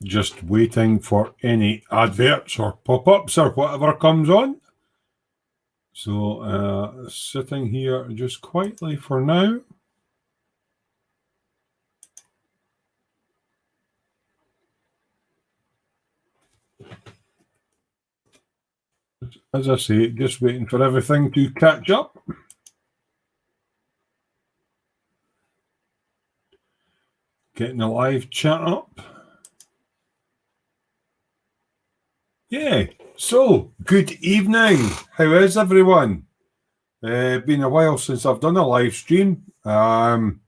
Just waiting for any adverts or pop-ups or whatever comes on. So sitting here just quietly for now. As I say, just waiting for everything to catch up. Getting the live chat up. Yeah, so good evening. How is everyone? Been a while since I've done a live stream. Hoping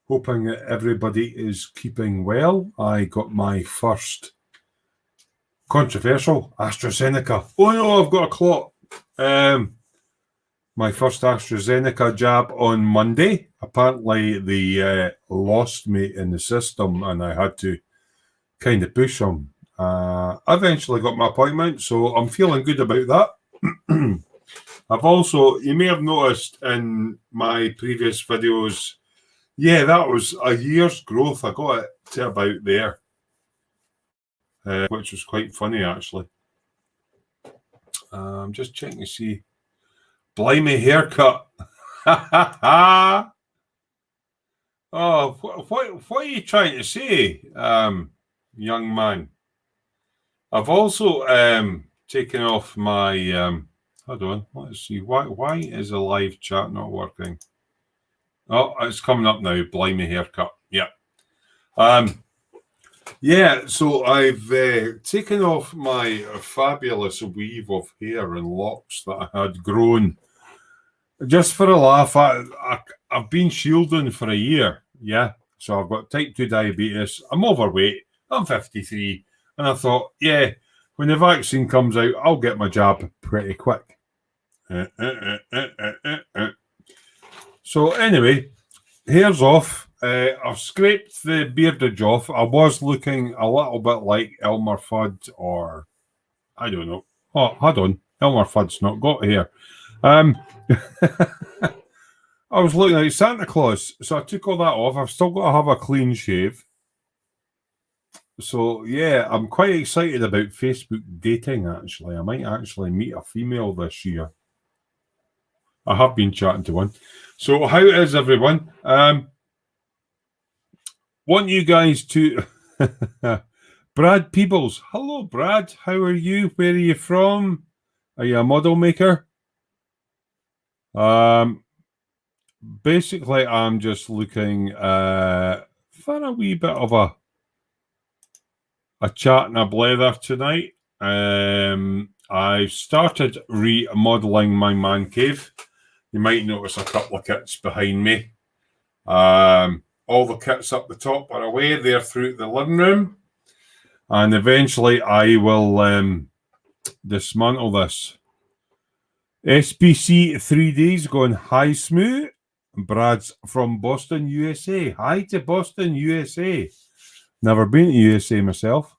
that everybody is keeping well. I got my first controversial AstraZeneca. Oh no, I've got a clot. My first AstraZeneca jab on Monday. Apparently they lost me in the system and I had to kind of push them. I eventually got my appointment, so I'm feeling good about that. I've also, you may have noticed in my previous videos, yeah, that was a year's growth. I got it to about there, which was quite funny, actually. I'm just checking to see. Blimey haircut. Oh, what are you trying to say, young man? I've also taken off my... hold on, let's see. Why is the live chat not working? Oh, it's coming up now. Blimey haircut. Yeah. Yeah, so I've taken off my fabulous weave of hair and locks that I had grown. Just for a laugh, I've been shielding for a year, yeah. So I've got type 2 diabetes, I'm overweight, I'm 53, and I thought, yeah, when the vaccine comes out, I'll get my jab pretty quick. So anyway, hair's off. I've scraped the beardage off. I was looking a little bit like Elmer Fudd, or I don't know. Oh, hold on, Elmer Fudd's not got hair. I was looking like Santa Claus, so I took all that off. I've still got to have a clean shave. So yeah, I'm quite excited about Facebook dating, actually. I might actually meet a female this year. I have been chatting to one. So how is everyone? Want you guys to... Brad Peebles. Hello, Brad. How are you? Where are you from? Are you a model maker? Basically, I'm just looking for a wee bit of a chat and a blather tonight. I've started remodeling my man cave. You might notice a couple of kits behind me. All the kits up the top are away. They're through the living room. And eventually I will dismantle this. SPC 3D's going, hi, Smoo. Brad's from Boston, USA. Hi to Boston, USA. Never been to USA myself.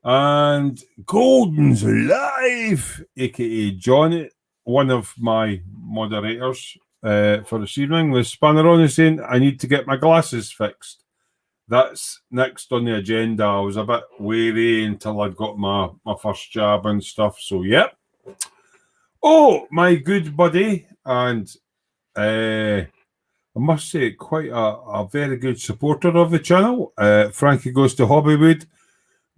And Golden's live, aka John, one of my moderators for this evening, was spanner on and saying I need to get my glasses fixed. That's next on the agenda. I was a bit wary until I'd got my first jab and stuff. So, yep. Oh, my good buddy, and I must say, quite a very good supporter of the channel. Frankie Goes to Hobbywood.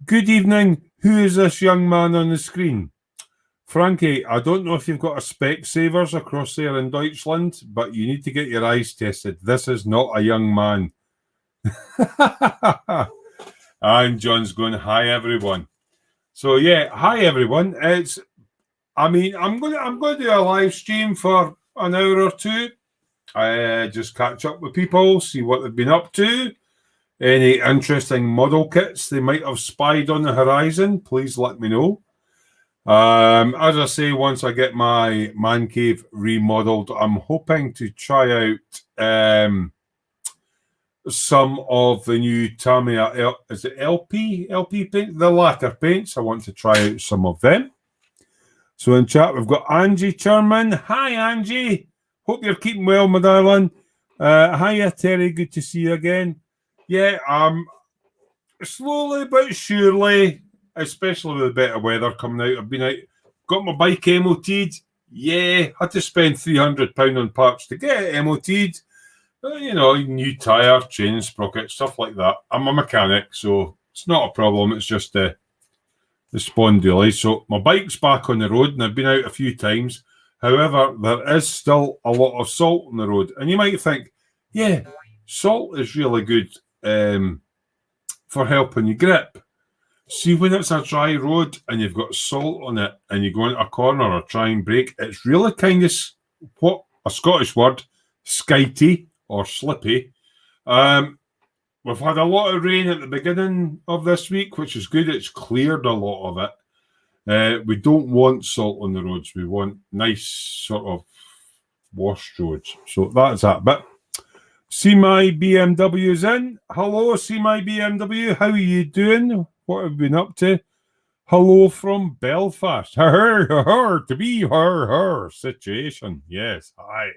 Good evening. Who is this young man on the screen? Frankie, I don't know if you've got a Specsavers across there in Deutschland, but you need to get your eyes tested. This is not a young man. And John's going, hi everyone. So yeah, hi everyone. I'm going to do a live stream for an hour or two. Just catch up with people, see what they've been up to. Any interesting model kits they might have spied on the horizon, please let me know. As I say, once I get my man cave remodeled, I'm hoping to try out some of the new Tamiya, is it LP paint? The latter paints. I want to try out some of them. So in chat, we've got Angie Churman. Hi, Angie. Hope you're keeping well, my darling. Hiya, Terry. Good to see you again. Yeah, slowly but surely, especially with a bit of weather coming out, I've been out, got my bike MOT'd. Yeah, had to spend £300 on parts to get it MOT'd. You know, new tyre, chain sprocket, stuff like that. I'm a mechanic, so it's not a problem. It's just the spondyli. So my bike's back on the road, and I've been out a few times. However, there is still a lot of salt on the road. And you might think, yeah, salt is really good for helping you grip. See, when it's a dry road and you've got salt on it and you go into a corner or try and brake, it's really kind of, what a Scottish word, skitey or slippy. We've had a lot of rain at the beginning of this week, which is good. It's cleared a lot of it. We don't want salt on the roads. We want nice sort of washed roads. So that's that. But see my BMW's in. Hello, see my BMW. How are you doing? What have you been up to? Hello from Belfast. To be her situation. Yes, hi.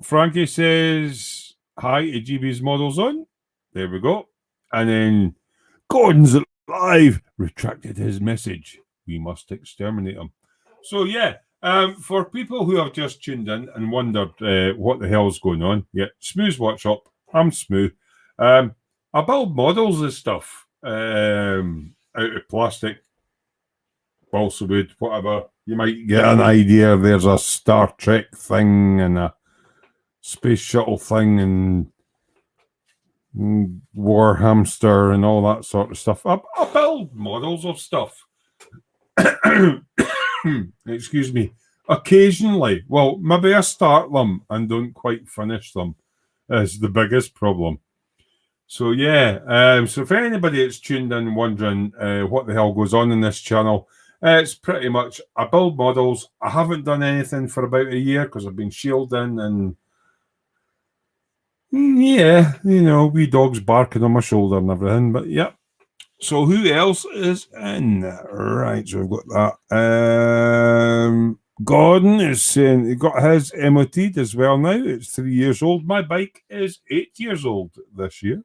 Frankie says hi to GB's Models On. There we go. And then Gordon's Live retracted his message. We must exterminate him. So yeah, for people who have just tuned in and wondered what the hell's going on, yeah, Smooth's Workshop. I'm Smooth. I build models and stuff out of plastic, balsa wood, whatever. You might get an idea. There's a Star Trek thing and a space shuttle thing and war hamster and all that sort of stuff. I build models of stuff. Excuse me. Occasionally. Well, maybe I start them and don't quite finish them is the biggest problem. So yeah, so if anybody that's tuned in wondering what the hell goes on in this channel, it's pretty much I build models. I haven't done anything for about a year because I've been shielding and yeah, you know, wee dogs barking on my shoulder and everything. But yeah. So who else is in? Right, so we've got that. Gordon is saying he got his MOT'd as well now. It's 3 years old. My bike is 8 years old this year.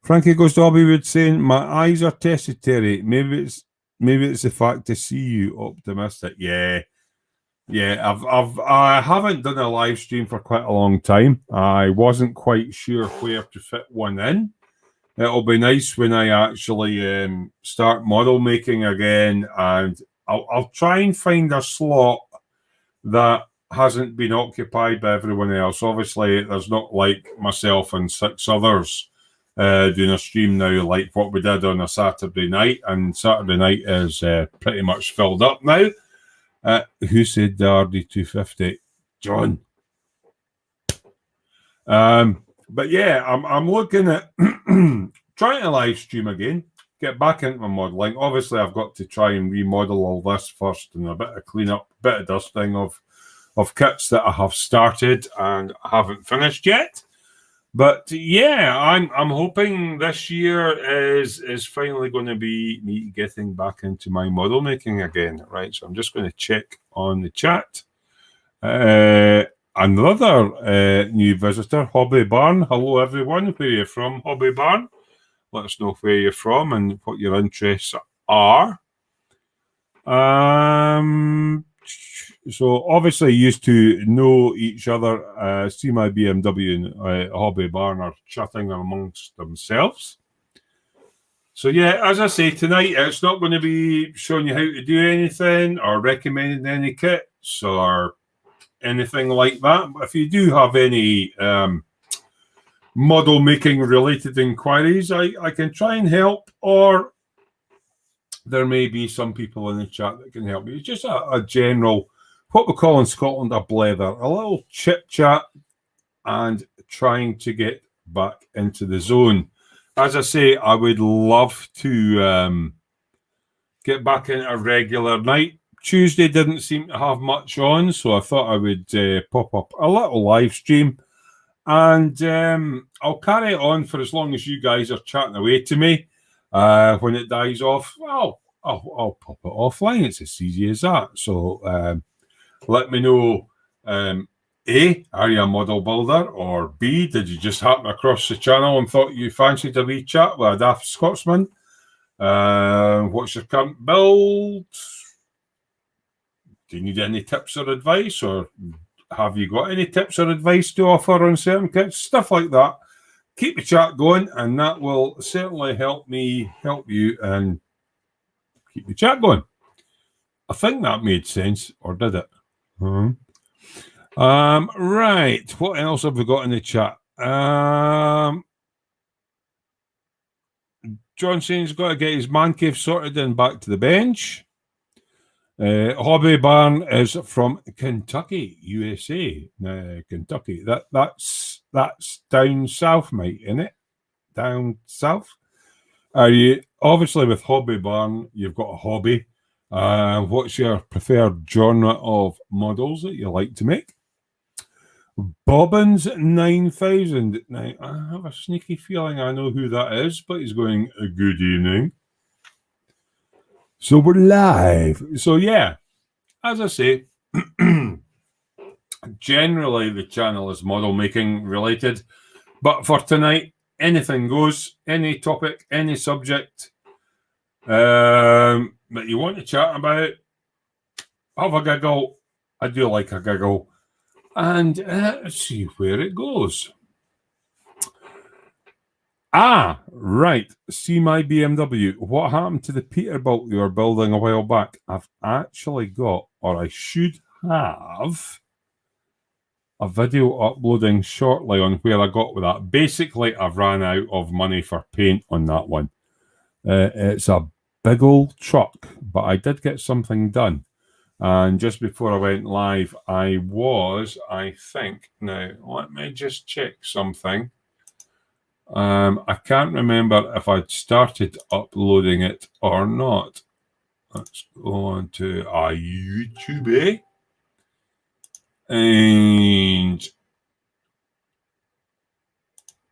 Frankie Goes to Hollywood saying, my eyes are tested, Terry. Maybe it's the fact to see you optimistic. Yeah. I haven't done a live stream for quite a long time. I wasn't quite sure where to fit one in. It'll be nice when I actually start model making again, and I'll try and find a slot that hasn't been occupied by everyone else. Obviously, there's not like myself and 6 others doing a stream now like what we did on a Saturday night, and Saturday night is pretty much filled up now. Who said the RD250? John. But yeah, I'm looking at trying to live stream again, get back into my modelling. Obviously, I've got to try and remodel all this first and a bit of cleanup, a bit of dusting of kits that I have started and haven't finished yet. But yeah, I'm hoping this year is finally going to be me getting back into my model making again. Right, so I'm just going to check on the chat. Another new visitor, Hobby Barn. Hello, everyone. Where are you from, Hobby Barn? Let us know where you're from and what your interests are. So obviously used to know each other. See my BMW and Hobby Barn are chatting amongst themselves. So yeah, as I say, tonight it's not going to be showing you how to do anything or recommending any kits or anything like that. But if you do have any model making related inquiries, I can try and help, or there may be some people in the chat that can help you. It's just a general, what we call in Scotland, a blether, a little chit chat and trying to get back into the zone. As I say, I would love to get back in a regular night. Tuesday didn't seem to have much on, so I thought I would pop up a little live stream, and I'll carry it on for as long as you guys are chatting away to me. When it dies off, well, I'll pop it offline. It's as easy as that. So let me know A, are you a model builder? Or B, did you just happen across the channel and thought you fancied a wee chat with a daft Scotsman? What's your current build? Do you need any tips or advice? Or have you got any tips or advice to offer on certain kits? Stuff like that. Keep the chat going, and that will certainly help me help you and keep the chat going. I think that made sense, or did it? Right. What else have we got in the chat? John saying's got to get his man cave sorted and back to the bench. Hobby Barn is from Kentucky, USA. Kentucky. That's down south, mate, isn't it? Down south. Are you obviously with Hobby Barn? You've got a hobby. What's your preferred genre of models that you like to make? Bobbins 9000. Now, I have a sneaky feeling I know who that is, but he's going, good evening. So we're live. So yeah, as I say, generally the channel is model making related, but for tonight, anything goes, any topic, any subject that you want to chat about, have a giggle. I do like a giggle. And let's see where it goes. Right. See my BMW. What happened to the Peterbilt you were building a while back? I've actually got, or I should have, a video uploading shortly on where I got with that. Basically, I've ran out of money for paint on that one. It's a big old truck, but I did get something done. And just before I went live, I think, now, let me just check something. I can't remember if I'd started uploading it or not. Let's go on to our YouTube. And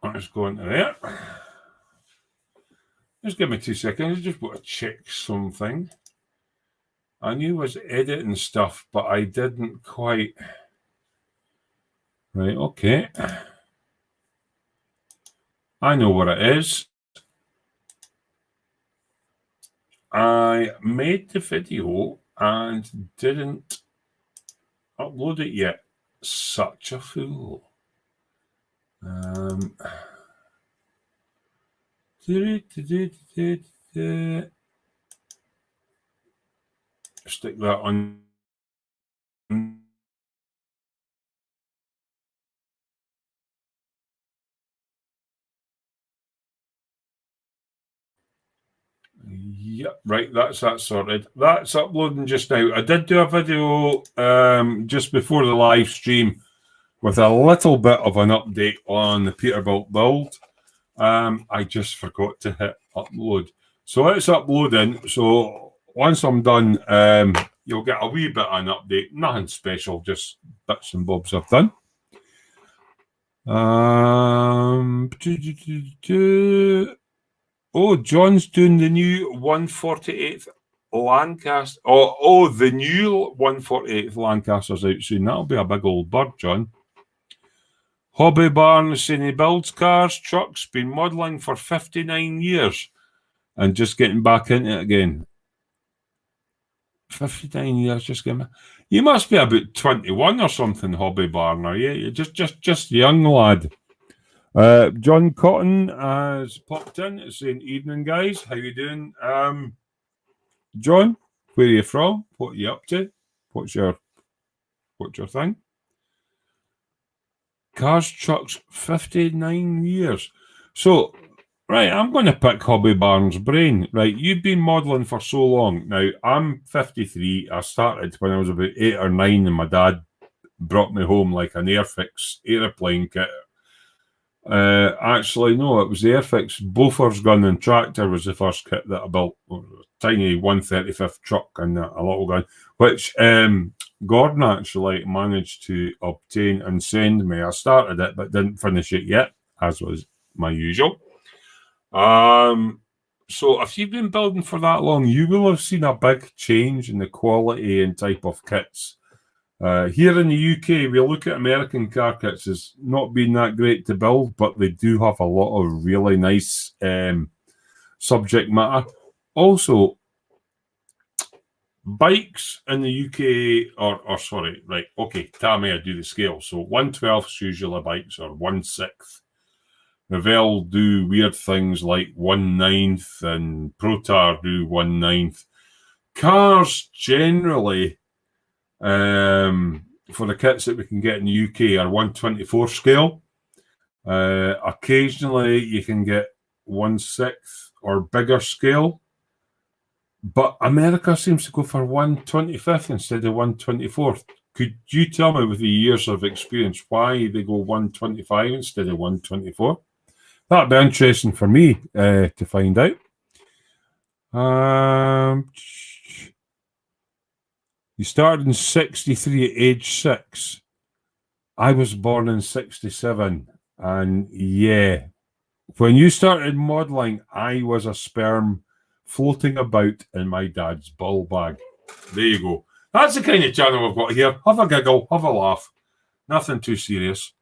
let's go into there. Just give me 2 seconds. I just want to check something. I knew I was editing stuff, but I didn't quite. Right, okay. I know what it is. I made the video and didn't upload it yet. Such a fool. Stick that on. Yep, right, that's that sorted. That's uploading just now. I did do a video just before the live stream with a little bit of an update on the Peterbilt build. I just forgot to hit upload. So it's uploading. So once I'm done, you'll get a wee bit of an update. Nothing special, just bits and bobs I've done. Oh, John's doing the new 148th Lancaster. Oh, the new 148th Lancaster's out soon. That'll be a big old bird, John. Hobby Barn saying he builds cars, trucks, been modelling for 59 years and just getting back into it again. 59 years, just getting back. You must be about 21 or something, Hobby Barn, are you? You're just a young lad. John Cotton has popped in saying, evening guys, how you doing? John, where are you from? What are you up to? What's your thing? Cars, trucks, 59 years. So, right, I'm going to pick Hobby Barn's brain. Right, you've been modelling for so long. Now, I'm 53. I started when I was about 8 or 9 and my dad brought me home like an Airfix aeroplane kit. Actually, no, it was the Airfix Bofors gun and tractor was the first kit that I built. A tiny 135th truck and a little gun, which Gordon actually managed to obtain and send me. I started it, but didn't finish it yet, as was my usual. So if you've been building for that long, you will have seen a big change in the quality and type of kits Here in the UK, we look at American car kits as not being that great to build, but they do have a lot of really nice subject matter. Also, bikes in the UK or sorry, right, okay, Tammy, I do the scale. So 1/12 usually bikes or 1/6. Revell do weird things like 1/9 and Protar do 1/9. Cars generally, for the kits that we can get in the UK, are 1/24 scale. Occasionally you can get 1/6 or bigger scale. But America seems to go for 1/25 instead of 1/24. Could you tell me, with the years of experience, why they go 1/25 instead of 1/24? That'd be interesting for me to find out. You started in 63 at age 6. I was born in 67. And yeah, when you started modelling, I was a sperm floating about in my dad's ball bag. There you go. That's the kind of channel we've got here. Have a giggle, have a laugh. Nothing too serious.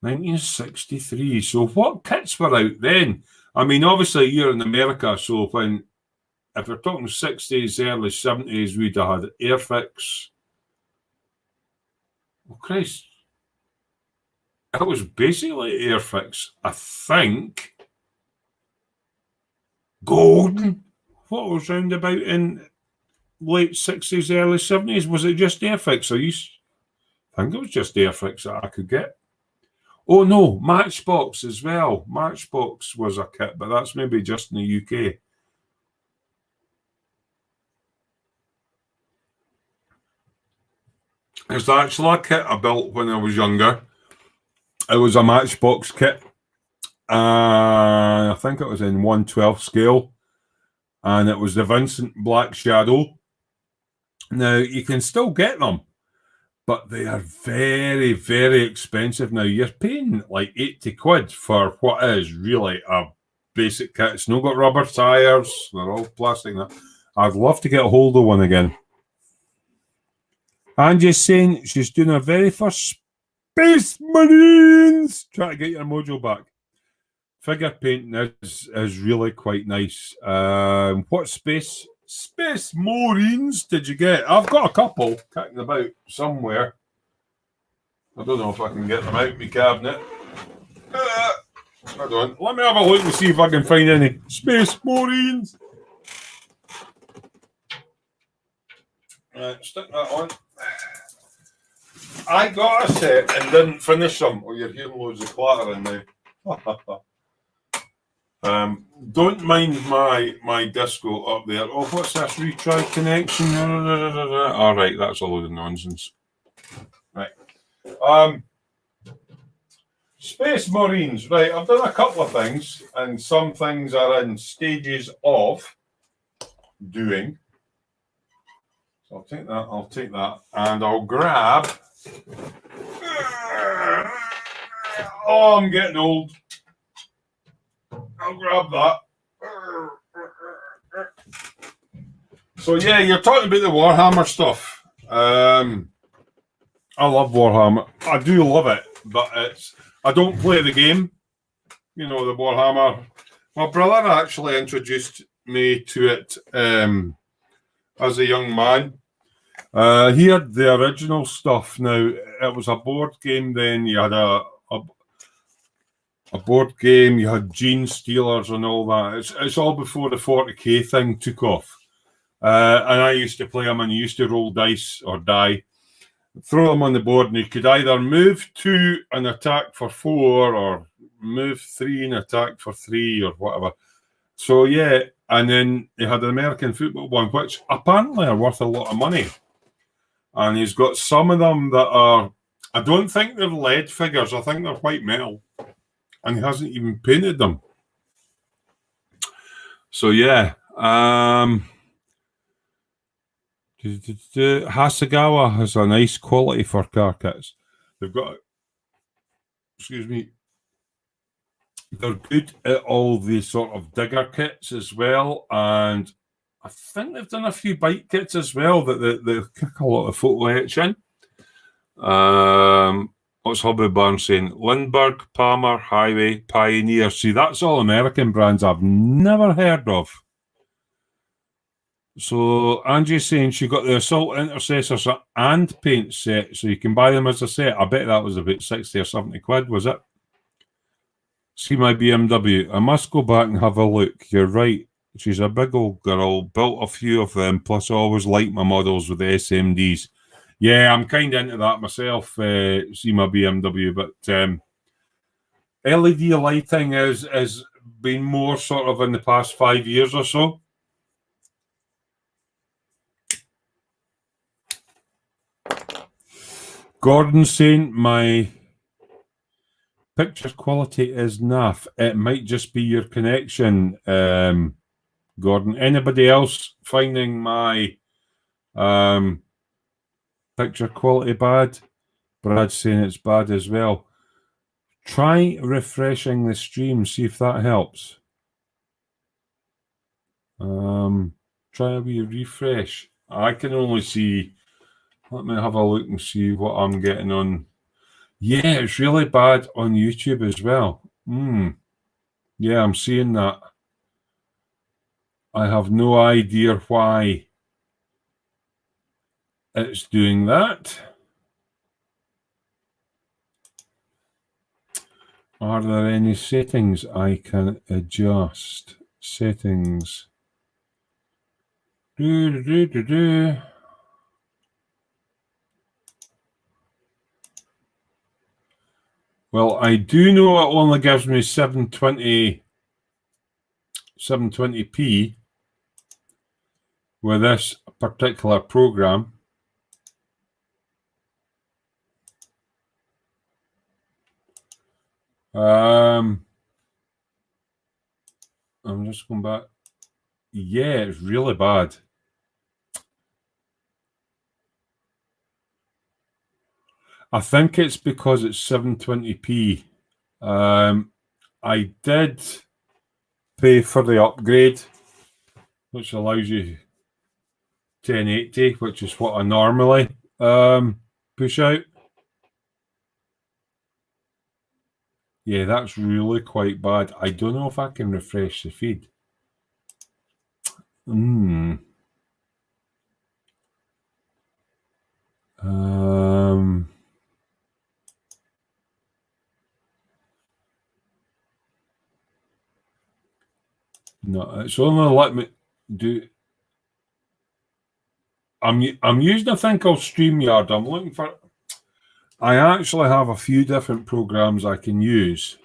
1963. So what kits were out then? I mean, obviously you're in America, so if we're talking 60s, early 70s, we'd have had Airfix. Oh, Christ. It was basically Airfix, I think. Golden. What was round about in late 60s, early 70s? Was it just Airfix? I think it was just Airfix that I could get. Oh no, Matchbox as well. Matchbox was a kit, but that's maybe just in the UK. There's actually a kit I built when I was younger. It was a Matchbox kit. I think it was in 1/12 scale. And it was the Vincent Black Shadow. Now, you can still get them, but they are very, very expensive now. You're paying like 80 quid for what is really a basic kit. It's not got rubber tyres. They're all plastic. I'd love to get a hold of one again. Angie's saying she's doing her very first Space Marines. Try to get your mojo back. Figure painting is really quite nice. What Space Marines did you get? I've got a couple kicking about somewhere. I don't know if I can get them out of my cabinet. Hold on. Let me have a look and see if I can find any Space Marines. Right, stick that on. I got a set and didn't finish them. Oh, you're hearing loads of clattering now. Don't mind my disco up there. Oh, what's this? Retry connection? All right, that's a load of nonsense. Right. Space Marines. Right, I've done a couple of things, and some things are in stages of doing. So I'll take that, and I'll grab. Oh, I'm getting old. I'll grab that. So yeah, you're talking about the Warhammer stuff. I love Warhammer. I do love it, but I don't play the game. You know, the Warhammer. My brother actually introduced me to it as a young man. He had the original stuff. Now, it was a board game then. You had a board game, you had Gene Stealers and all that. It's all before the 40k thing took off. And I used to play them, and you used to roll dice or die, throw them on the board, and you could either move 2 and attack for 4 or move 3 and attack for 3 or whatever. So yeah, and then they had an American football one, which apparently are worth a lot of money. And he's got some of them that are, I don't think they're lead figures, I think they're white metal. And he hasn't even painted them. So yeah. Hasegawa has a nice quality for car kits. They've got, excuse me, they're good at all the sort of digger kits as well. And I think they've done a few bike kits as well that they kick a lot of photo etch in. What's Hobby Barn saying? Lindbergh, Palmer, Highway, Pioneer. See, that's all American brands I've never heard of. So Angie's saying she got the Assault Intercessors and paint set, so you can buy them as a set. I bet that was about 60 or 70 quid, was it? See my BMW. I must go back and have a look. You're right. She's a big old girl. Built a few of them. Plus, I always like my models with the SMDs. Yeah, I'm kind of into that myself. See my BMW, but LED lighting has been more sort of in the past 5 years or so. Gordon saying my picture quality is naff. It might just be your connection, Gordon. Anybody else finding my picture quality bad? Brad's saying it's bad as well. Try refreshing the stream, see if that helps. Try a wee refresh. I can only see. Let me have a look and see what I'm getting on. Yeah, it's really bad on YouTube as well. Yeah, I'm seeing that. I have no idea why it's doing that. Are there any settings I can adjust? Settings. Well, I do know it only gives me 720p with this particular program. I'm just going back. Yeah, it's really bad. I think it's because it's 720p. I did pay for the upgrade, which allows you 1080, which is what I normally push out. Yeah, that's really quite bad. I don't know if I can refresh the feed. No, it's only let me do. I'm using a thing called StreamYard. I'm looking for. I actually have a few different programs I can use.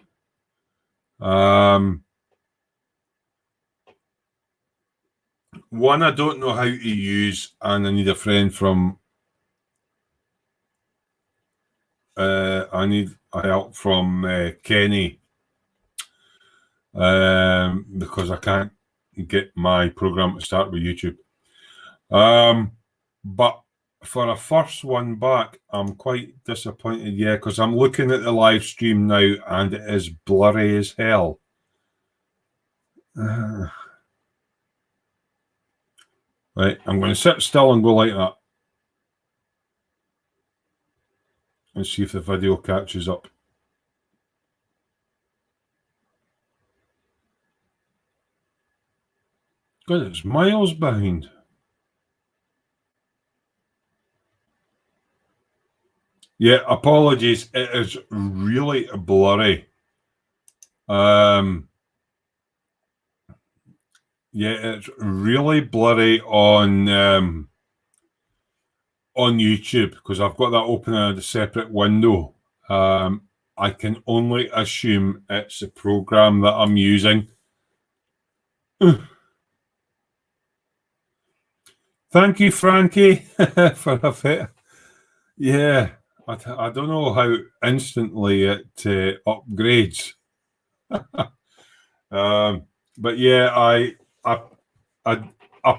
One I don't know how to use, and I need a friend from. I need help from Kenny because I can't get my program to start with YouTube. But for a first one back, I'm quite disappointed. Yeah, because I'm looking at the live stream now, and it is blurry as hell. Right, I'm going to sit still and go like that. And see if the video catches up. God, it's miles behind. Yeah, apologies. It is really blurry. Yeah, it's really blurry on YouTube because I've got that open in a separate window. I can only assume it's the program that I'm using. Thank you, Frankie, for a bit. Yeah, I don't know how instantly it upgrades. But yeah, I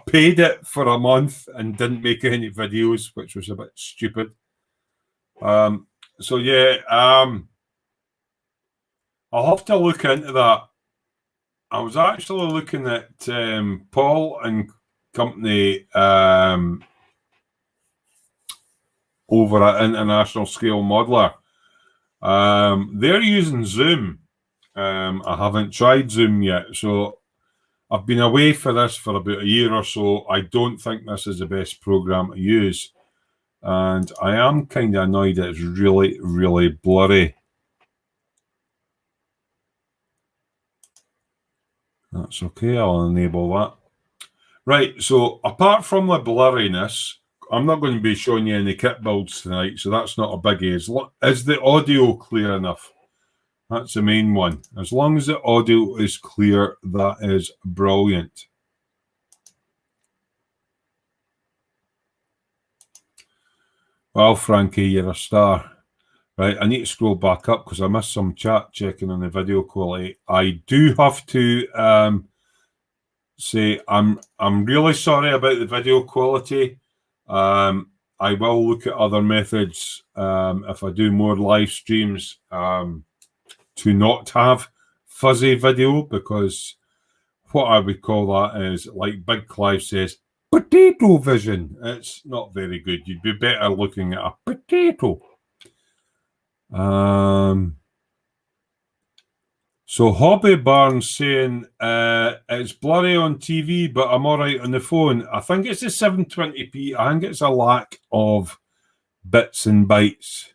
paid it for a month and didn't make any videos, which was a bit stupid. So yeah, I'll have to look into that. I was actually looking at Paul and company over at International Scale Modeler. They're using Zoom. I haven't tried Zoom yet, so I've been away for this for about a year or so. I don't think this is the best program to use, and I am kind of annoyed that it's really, really blurry. That's okay, I'll enable that. Right, so apart from the blurriness, I'm not going to be showing you any kit builds tonight, so that's not a biggie. Is the audio clear enough? That's the main one. As long as the audio is clear, that is brilliant. Well, Frankie, you're a star. Right, I need to scroll back up because I missed some chat checking on the video quality. I do have to say I'm really sorry about the video quality. I will look at other methods if I do more live streams to not have fuzzy video, because what I would call that is, like Big Clive says, potato vision. It's not very good. You'd be better looking at a potato. So Hobby Barnes saying it's blurry on TV, but I'm all right on the phone. I think it's a 720p. I think it's a lack of bits and bytes.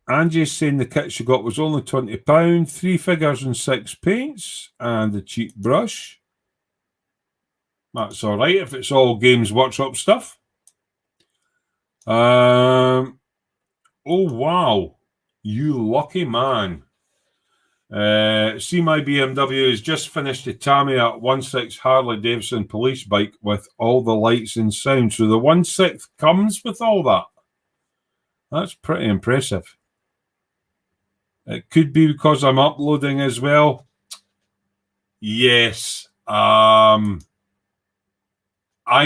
Angie's saying the kit she got was only £20, 3 figures and 6 paints, and a cheap brush. That's all right if it's all Games Workshop stuff. Oh, wow. You lucky man. See My BMW has just finished the Tamiya 1/6 Harley Davidson police bike with all the lights and sound. So the 1/6 comes with all that. That's pretty impressive. It could be because I'm uploading as well. Yes. I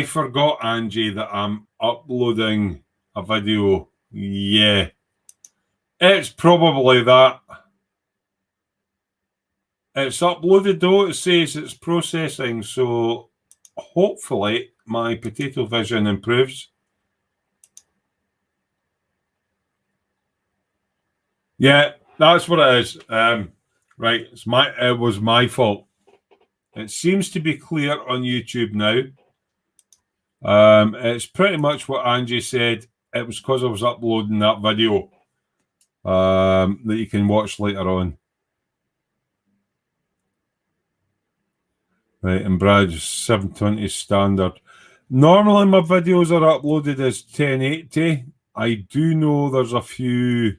forgot, Angie, that I'm uploading a video. Yeah. It's probably that. It's uploaded though. It says it's processing, so hopefully my potato vision improves. Yeah, that's what it is. Right, it was my fault. It seems to be clear on YouTube now. It's pretty much what Angie said. It was because I was uploading that video that you can watch later on. Right, and Brad's 720 standard. Normally my videos are uploaded as 1080. I do know there's a few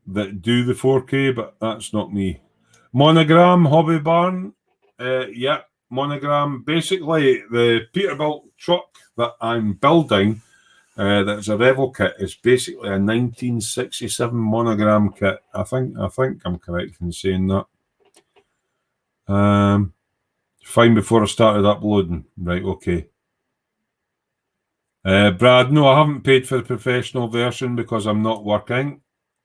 that do the 4K, but that's not me. Monogram, Hobby Barn. Yeah, Monogram. Basically, the Peterbilt truck that I'm building, that's a Revel kit, is basically a 1967 Monogram kit. I think I'm correct in saying that. Fine before I started uploading. Right, okay. Brad, no, I haven't paid for the professional version because I'm not working.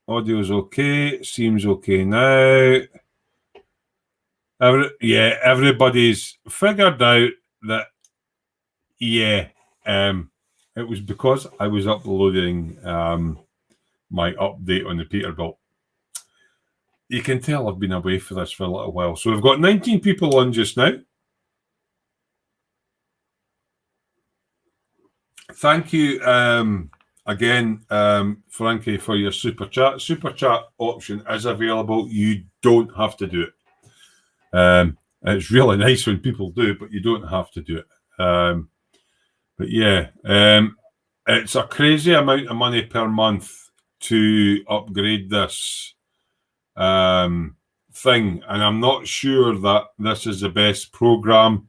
Audio's okay. Seems okay now. Everybody's figured out that, yeah, it was because I was uploading my update on the Peterbilt. You can tell I've been away for this for a little while. So we've got 19 people on just now. Thank you again, Frankie, for your super chat. Super chat option is available. You don't have to do it. It's really nice when people do, but you don't have to do it. But yeah, it's a crazy amount of money per month to upgrade this thing, and I'm not sure that this is the best program.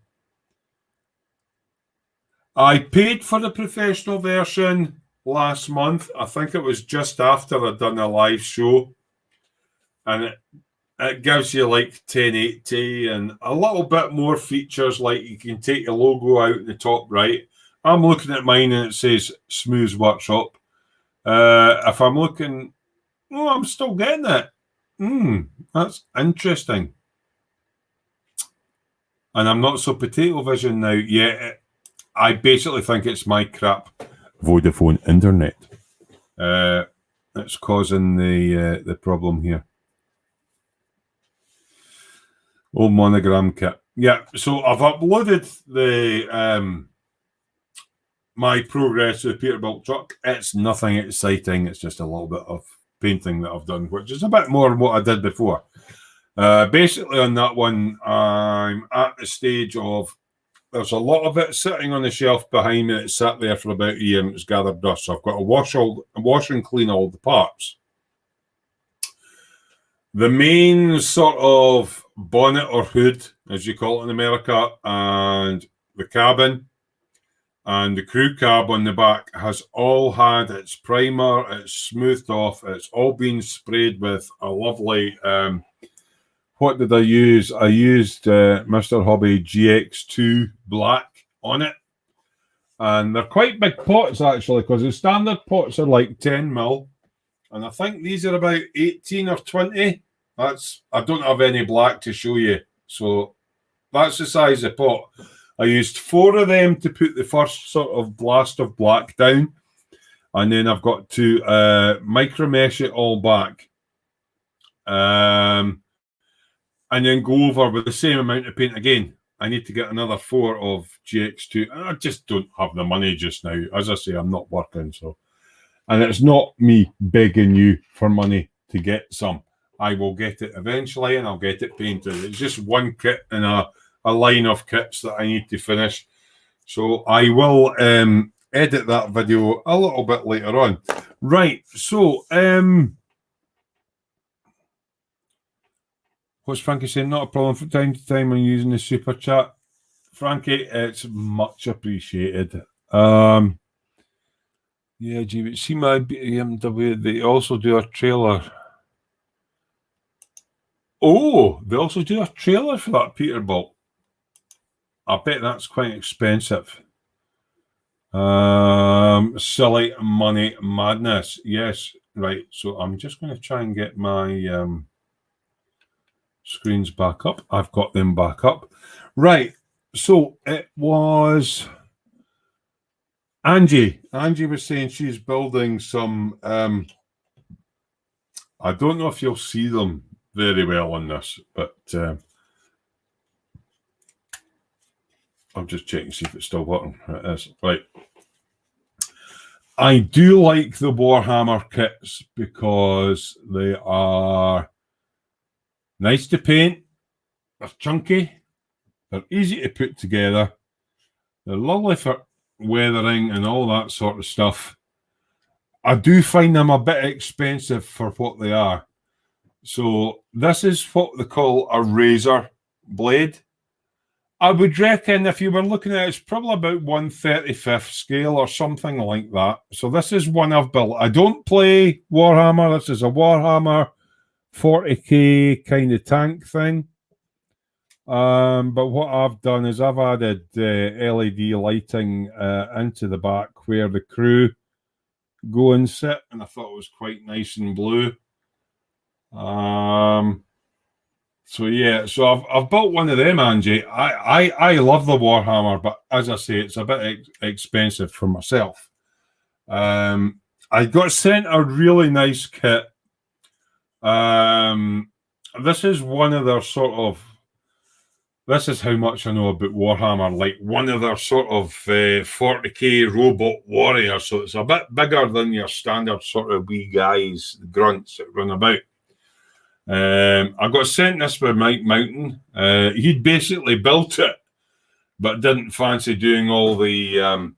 I paid for the professional version last month. I think it was just after I'd done a live show, and it gives you like 1080 and a little bit more features, like you can take your logo out in the top right. I'm looking at mine and it says Smooth Workshop. If I'm looking, I'm still getting it. That's interesting. And I'm not so potato vision now. Yeah, I basically think it's my crap Vodafone internet. It's causing the problem here. Old monogram kit. Yeah, so I've uploaded the my progress with the Peterbilt truck. It's nothing exciting. It's just a little bit of painting that I've done, which is a bit more than what I did before. Basically, on that one, I'm at the stage of there's a lot of it sitting on the shelf behind me. It sat there for about a year and it's gathered dust. So I've got to wash and clean all the parts. The main sort of bonnet or hood, as you call it in America, and the cabin and the crew cab on the back has all had its primer, it's smoothed off, it's all been sprayed with a lovely, what did I use? I used Mr. Hobby GX2 black on it. And they're quite big pots, actually, because the standard pots are like 10 mil. And I think these are about 18 or 20. I don't have any black to show you. So that's the size of the pot. I used 4 of them to put the first sort of blast of black down. And then I've got to micro mesh it all back. And then go over with the same amount of paint again. I need to get another 4 of GX2. I just don't have the money just now. As I say, I'm not working. And it's not me begging you for money to get some. I will get it eventually and I'll get it painted. It's just one kit in a line of kits that I need to finish. So I will edit that video a little bit later on. Right, so what's Frankie saying? Not a problem from time to time when using the super chat. Frankie, it's much appreciated. Yeah, gee, see my BMW, they also do a trailer. Oh, they also do a trailer for that Peterbilt. I bet that's quite expensive. Silly money madness. Yes, right. So I'm just going to try and get my screens back up. I've got them back up. Right. So it was Angie. Angie was saying she's building some. I don't know if you'll see them very well on this, but I'm just checking to see if it's still working. It is. Right. I do like the Warhammer kits because they are nice to paint, they're chunky, they're easy to put together, they're lovely for weathering and all that sort of stuff. I do find them a bit expensive for what they are. So this is what they call a razor blade. I would reckon if you were looking at it, it's probably about 1/35th scale or something like that. So this is one I've built. I don't play Warhammer. This is a Warhammer 40k kind of tank thing. But what I've done is I've added LED lighting into the back where the crew go and sit, and I thought it was quite nice and blue. So yeah, so I've built one of them, Angie. I love the Warhammer, but as I say, it's a bit expensive for myself. I got sent a really nice kit. This is one of their sort of. This is how much I know about Warhammer. Like one of their sort of 40k robot warriors. So it's a bit bigger than your standard sort of wee guys, grunts that run about. I got sent this by Mike Mountain. He'd basically built it, but didn't fancy doing all the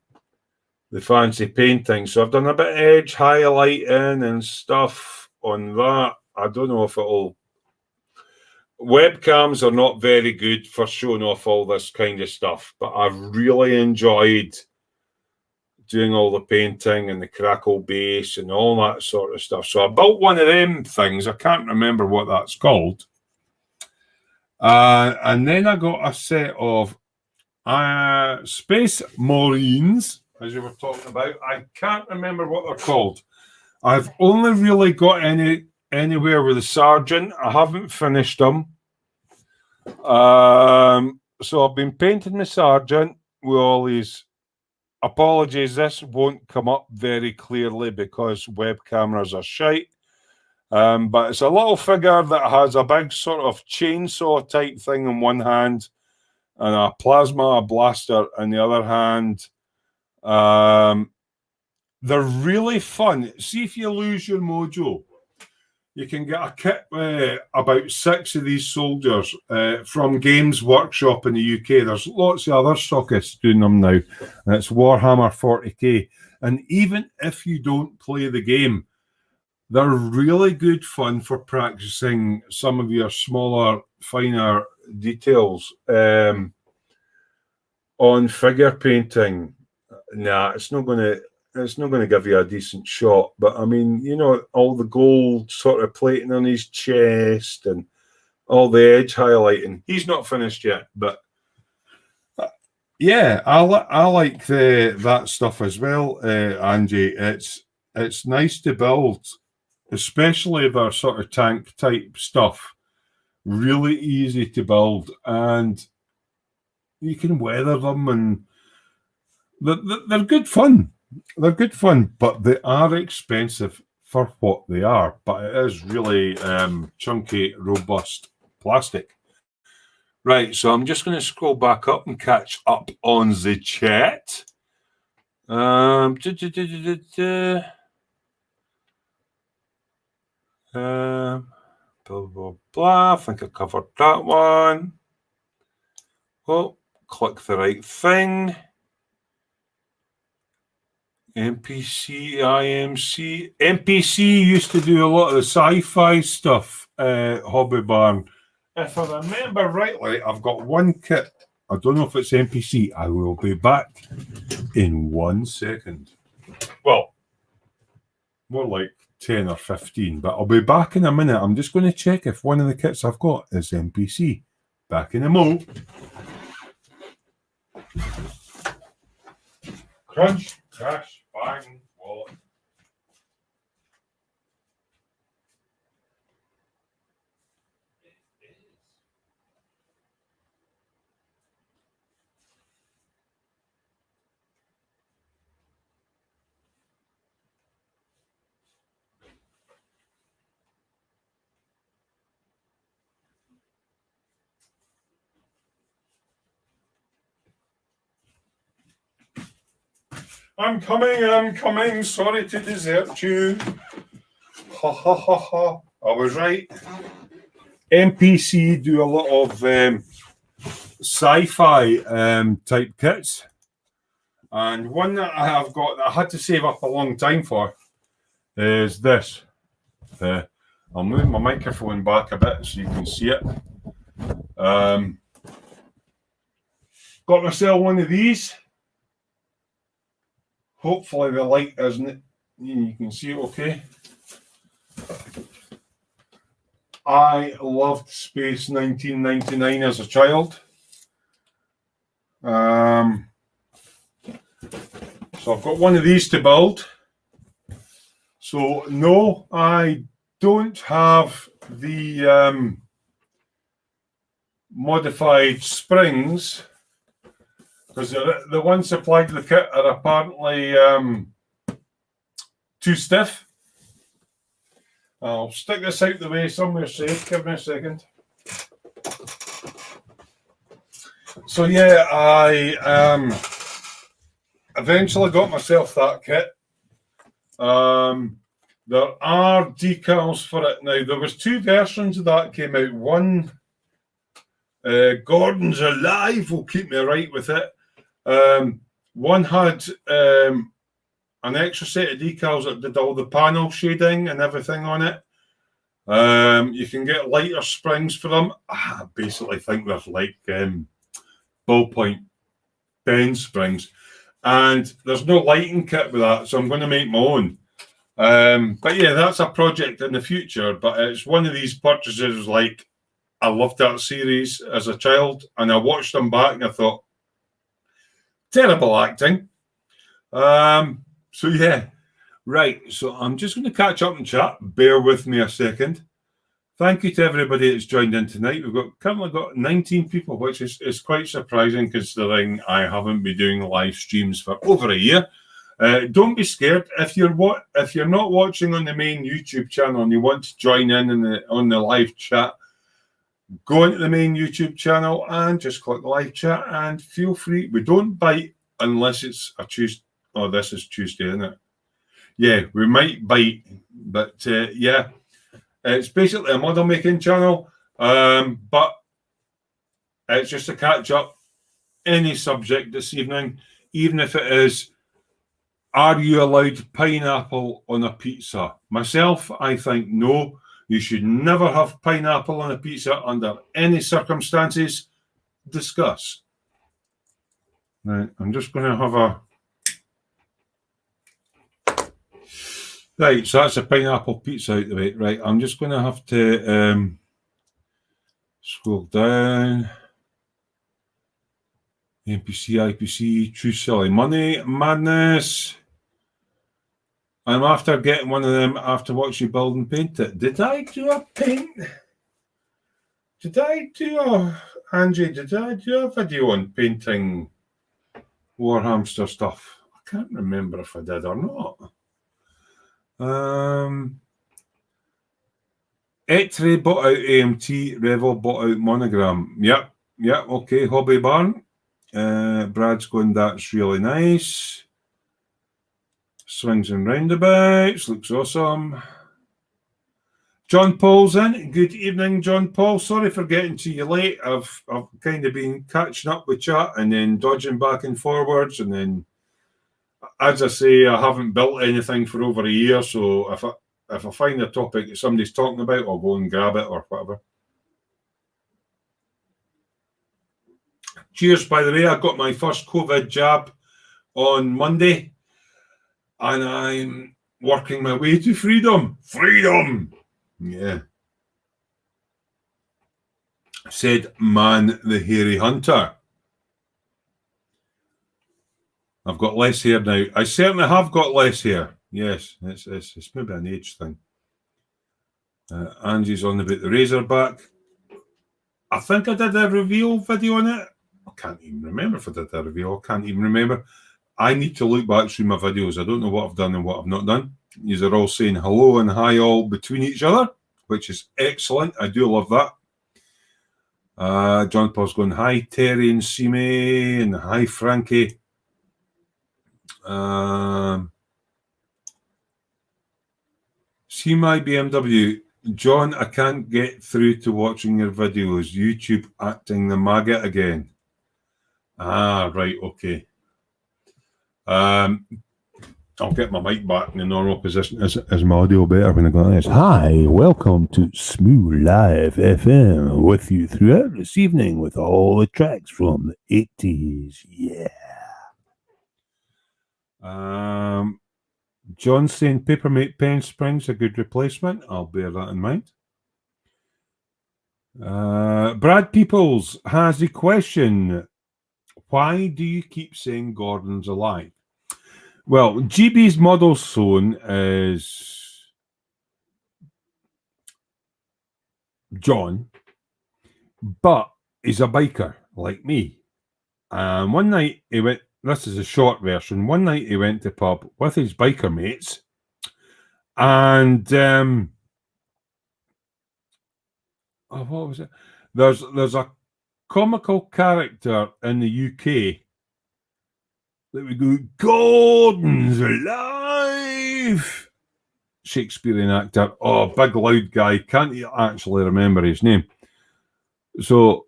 fancy painting. So I've done a bit of edge highlighting and stuff on that. I don't know if it'll. Webcams are not very good for showing off all this kind of stuff, but I've really enjoyed doing all the painting and the crackle base and all that sort of stuff. So I built one of them things. I can't remember what that's called. And then I got a set of Space Marines, as you were talking about. I can't remember what they're called. I've only really got anywhere with the Sergeant. I haven't finished them. So I've been painting the sergeant with all these. Apologies, this won't come up very clearly because web cameras are shite. But it's a little figure that has a big sort of chainsaw type thing in one hand and a plasma blaster in the other hand. They're really fun. See if you lose your mojo. You can get a kit with about 6 of these soldiers from Games Workshop in the UK. There's lots of other stockists doing them now. And it's Warhammer 40k. And even if you don't play the game, they're really good fun for practicing some of your smaller, finer details. On figure painting, nah, it's not going to give you a decent shot. But I mean, you know, all the gold sort of plating on his chest and all the edge highlighting. He's not finished yet, but yeah, I like that stuff as well, Angie. It's nice to build, especially their sort of tank type stuff. Really easy to build, and you can weather them, and they're good fun. They're good fun, but they are expensive for what they are. But it is really chunky, robust plastic. Right, so I'm just going to scroll back up and catch up on the chat. Blah, blah, blah. I think I covered that one. Oh, click the right thing. NPC, IMC. NPC used to do a lot of the sci-fi stuff, Hobby Barn. If I remember rightly, I've got one kit. I don't know if it's NPC. I will be back in 1 second. Well, more like 10 or 15, but I'll be back in a minute. I'm just going to check if one of the kits I've got is NPC. Back in a mo. Crunch, crash, bang, wallet. I'm coming. Sorry to desert you. Ha ha ha ha. I was right. NPC do a lot of sci-fi type kits. And one that I have got that I had to save up a long time for is this. I'll move my microphone back a bit so you can see it. Got myself one of these. Hopefully the light isn't. You can see it okay. I loved Space 1999 as a child. So I've got one of these to build. So no, I don't have the modified springs, because the ones supplied to the kit are apparently too stiff. I'll stick this out the way somewhere safe. Give me a second. So yeah, I eventually got myself that kit. There are decals for it now. There was 2 versions of that came out. One, Gordon's Alive will keep me right with it. One had an extra set of decals that did all the panel shading and everything on it. You can get lighter springs for them. I basically think they're like ballpoint pen springs. And there's no lighting kit with that, so I'm going to make my own. But yeah, that's a project in the future. But it's one of these purchases, like, I loved that series as a child, and I watched them back and I thought, terrible acting. So yeah, right. So I'm just going to catch up and chat. Bear with me a second. Thank you to everybody that's joined in tonight. We've currently got 19 people, which is quite surprising considering I haven't been doing live streams for over a year. Don't be scared. If you're not watching on the main YouTube channel and you want to join in on the live chat, go into the main YouTube channel and just click live chat and feel free. We don't bite unless it's a Tuesday. Oh, this is Tuesday, isn't it? Yeah, we might bite, but yeah. It's basically a model making channel, but it's just to catch up any subject this evening, even if it is, are you allowed pineapple on a pizza? Myself, I think no. You should never have pineapple on a pizza under any circumstances. Discuss. Right, I'm just going to have a... Right, so that's a pineapple pizza out the way. Right, I'm just going to have to scroll down. NPC, IPC, True Silly Money, Madness. I'm after getting one of them after watching you build and paint it. Did I do a paint? Angie, did I do a video on painting Warhamster stuff? I can't remember if I did or not. Etre bought out AMT, Revel bought out Monogram. Yep, okay. Hobby Barn. Brad's going, that's really nice. Swings and roundabouts, looks awesome. John Paul's in. Good evening, John Paul. Sorry for getting to you late. I've kind of been catching up with chat and then dodging back and forwards, and then, as I say, I haven't built anything for over a year, so if I find a topic that somebody's talking about, I'll go and grab it or whatever. Cheers, by the way. I got my first COVID jab on Monday, and I'm working my way to freedom. Freedom! Yeah. Said Man the Hairy Hunter. I've got less hair now. I certainly have got less hair. Yes, it's maybe an age thing. Angie's on about the Razorback. I think I did a reveal video on it. I can't even remember if I did a reveal. I can't even remember. I need to look back through my videos. I don't know what I've done and what I've not done. These are all saying hello and hi all between each other, which is excellent. I do love that. John Paul's going, hi Terry and Sime, and hi Frankie. See my BMW. John, I can't get through to watching your videos. YouTube acting the maggot again. Ah, right, okay. I'll get my mic back in the normal position. Is my audio better when I go like this? Hi, welcome to Smooth Live FM, with you throughout this evening with all the tracks from the 80s. Yeah. John saying Papermate Pen Spring's a good replacement. I'll bear that in mind. Brad Peoples has a question. Why do you keep saying Gordon's alive? Well, GB's model zone is John, but he's a biker like me. And one night he went, this is a short version, one night he went to pub with his biker mates, and what was it? There's a comical character in the UK that we go, Gordon's alive. Shakespearean actor. Oh, big loud guy. Can't actually remember his name. So,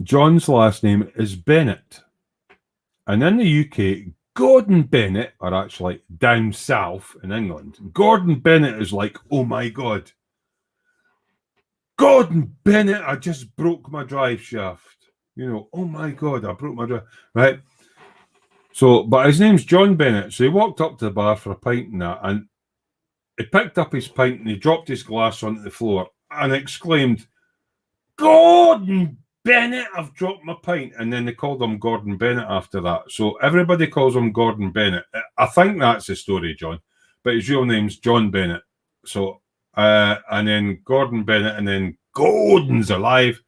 John's last name is Bennett. And in the UK, Gordon Bennett, or actually down south in England, Gordon Bennett is like, oh my God. Gordon Bennett, I just broke my drive shaft. You know, oh my God, I broke my drive. Right? So, but his name's John Bennett. So he walked up to the bar for a pint and that, and he picked up his pint and he dropped his glass onto the floor and exclaimed, Gordon Bennett, I've dropped my pint. And then they called him Gordon Bennett after that. So everybody calls him Gordon Bennett. I think that's the story, John. But his real name's John Bennett. So, and then Gordon Bennett, and then Gordon's Alive.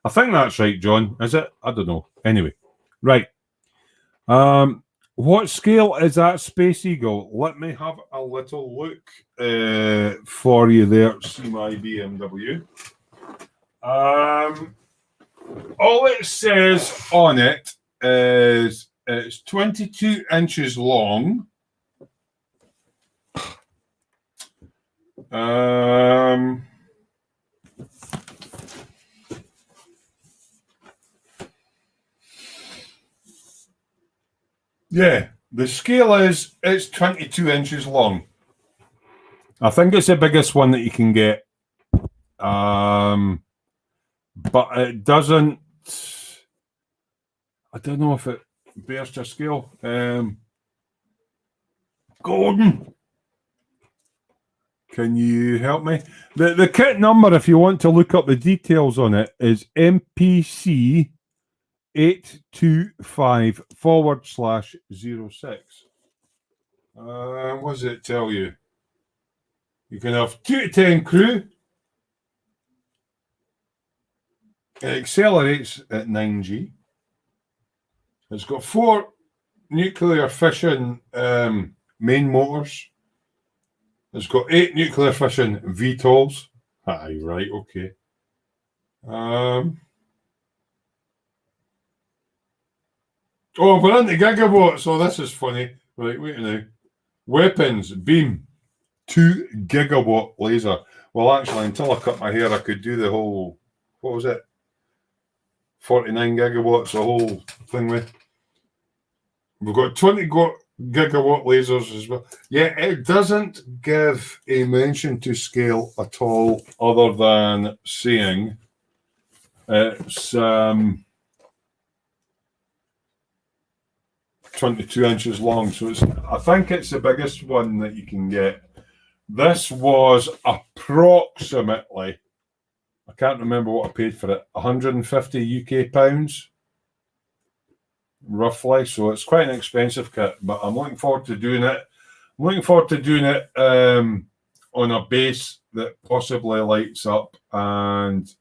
I think that's right, John. Is it? I don't know. Anyway, right. What scale is that Space Eagle? Let me have a little look for you there. See my BMW. All it says on it is it's 22 inches long. Yeah, the scale is it's 22 inches long. I think it's the biggest one that you can get. But it doesn't. I don't know if it bears to scale. Gordon, can you help me? The kit number, if you want to look up the details on it, is MPC 825/06. What does it tell you? You can have 2 to 10 crew. It accelerates at 9G. It's got 4 nuclear fission main motors. It's got 8 nuclear fission VTOLs. Aye, right, okay. Oh, we're into gigawatts, so this is funny. Right, wait a minute. Weapons, beam, 2 gigawatt laser. Well, actually, until I cut my hair, I could do the whole, what was it? 49 gigawatts, the whole thing with. We've got 20 gigawatt lasers as well. Yeah, it doesn't give a mention to scale at all, other than saying it's 22 inches long. So I think it's the biggest one that you can get. This was approximately, I can't remember what I paid for it, 150 UK pounds, roughly. So it's quite an expensive kit, but I'm looking forward to doing it. I'm looking forward to doing it on a base that possibly lights up, and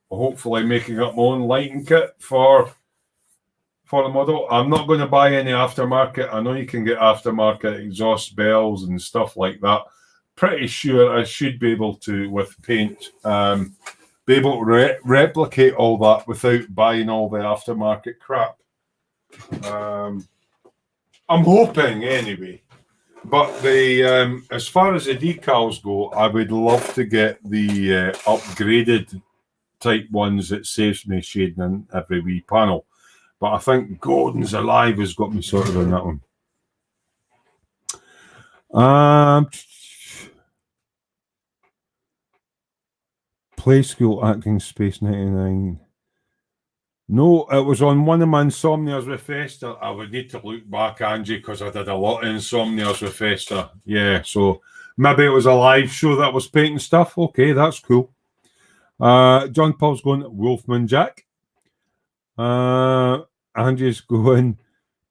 hopefully making up my own lighting kit for the model. I'm not going to buy any aftermarket. I know you can get aftermarket exhaust bells and stuff like that. Pretty sure I should be able to, with paint, be able to replicate all that without buying all the aftermarket crap. I'm hoping anyway. But the as far as the decals go, I would love to get the upgraded type ones that saves me shading in every wee panel. But I think Gordon's Alive has got me sorted on that one. Play School Acting Space 99. No, it was on one of my insomnias with Festa. I would need to look back, Angie, because I did a lot of insomnias with Festa. Yeah, so maybe it was a live show that was painting stuff. Okay, that's cool. John Paul's going, Wolfman Jack. Angie's going,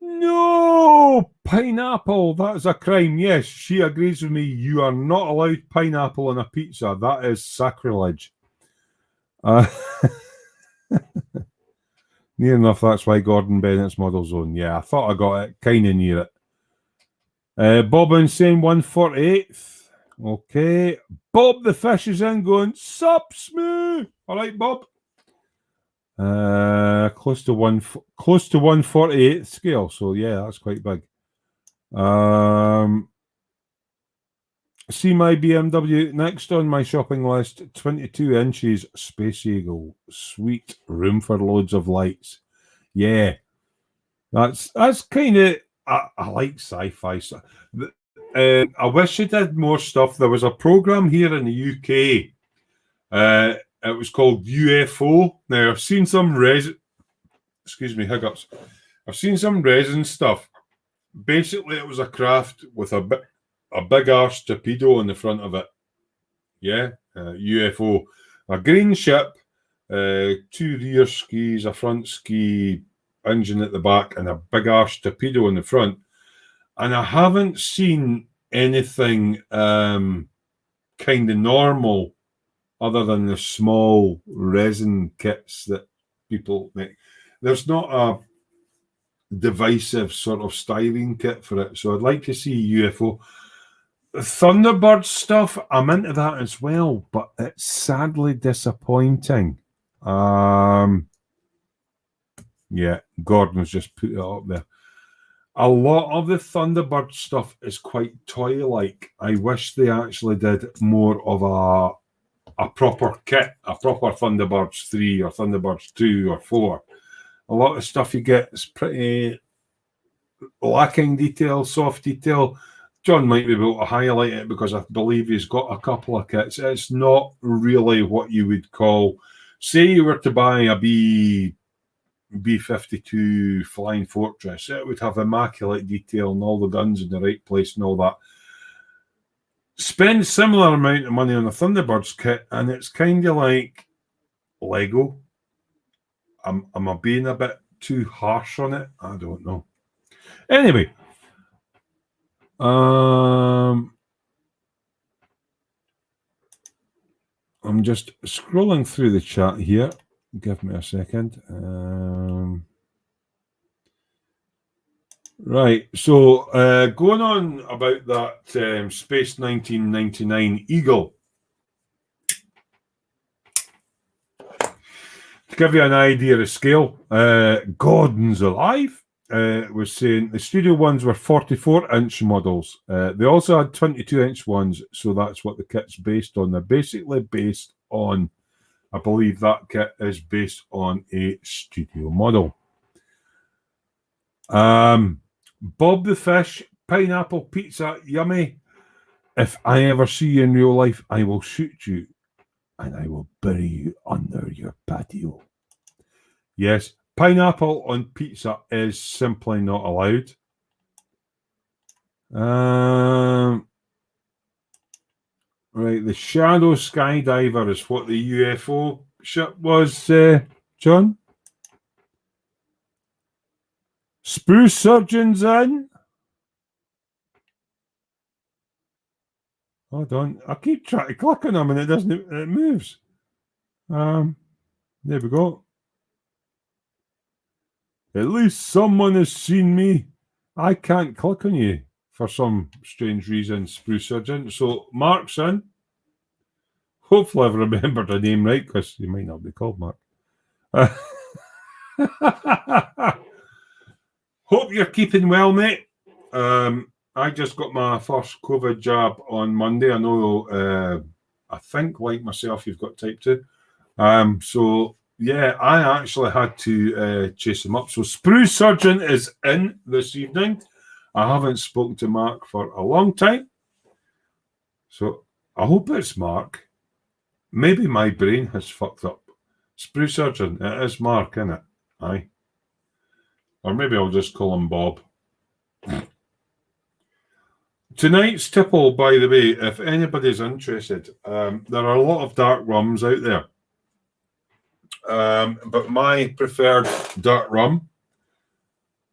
no, pineapple, that is a crime. Yes, she agrees with me. You are not allowed pineapple on a pizza. That is sacrilege. Near enough, that's why Gordon Bennett's Model Zone. Yeah, I thought I got it kind of near it. Bob Insane 148th. Okay. Bob the Fish is in going, sup, smooth. All right, Bob. Close to 148th scale. So yeah, that's quite big. See my BMW next on my shopping list. 22 inches Space Eagle. Sweet. Room for loads of lights. Yeah. That's kind of, I like sci-fi stuff. I wish it did more stuff. There was a program here in the UK. It was called UFO. Now I've seen some hiccups. I've seen some resin stuff. Basically, it was a craft with a big arse torpedo on the front of it. Yeah, UFO. A green ship, 2 rear skis, a front ski, engine at the back, and a big arse torpedo on the front. And I haven't seen anything kind of normal, other than the small resin kits that people make. There's not a divisive sort of styling kit for it. So I'd like to see UFO. Thunderbird stuff, I'm into that as well, but it's sadly disappointing. Yeah, Gordon's just put it up there. A lot of the Thunderbird stuff is quite toy-like. I wish they actually did more of a proper kit, a proper Thunderbirds 3 or Thunderbirds 2 or 4. A lot of stuff you get is pretty lacking detail, soft detail. John might be able to highlight it because I believe he's got a couple of kits. It's not really what you would call, say you were to buy a B-52 Flying Fortress, it would have immaculate detail and all the guns in the right place and all that. Spend similar amount of money on a Thunderbirds kit and it's kind of like Lego. Am I being a bit too harsh on it? I don't know. Anyway, I'm just scrolling through the chat here. Give me a second. Right, so going on about that Space 1999 Eagle. To give you an idea of scale, Gordon's Alive was saying the studio ones were 44-inch models. They also had 22-inch ones, so that's what the kit's based on. They're basically based on, I believe that kit is based on a studio model. Bob the Fish, pineapple pizza, yummy. If I ever see you in real life, I will shoot you and I will bury you under your patio. Yes, pineapple on pizza is simply not allowed. Right, the Shadow Skydiver is what the UFO ship was, John. Spruce Surgeon's in. Hold on, I keep trying to click on them and it doesn't. It moves. There we go. At least someone has seen me. I can't click on you for some strange reason, Spruce Surgeon. So Mark's in. Hopefully I've remembered the name right, because he might not be called Mark. Hope you're keeping well, mate. I just got my first COVID jab on Monday. I know, I think, like myself, you've got type 2. So, yeah, I actually had to chase him up. So Spruce Surgeon is in this evening. I haven't spoken to Mark for a long time. So I hope it's Mark. Maybe my brain has fucked up. Spruce Surgeon, it is Mark, isn't it? Aye. Or maybe I'll just call him Bob. Tonight's tipple, by the way, if anybody's interested, there are a lot of dark rums out there. But my preferred dark rum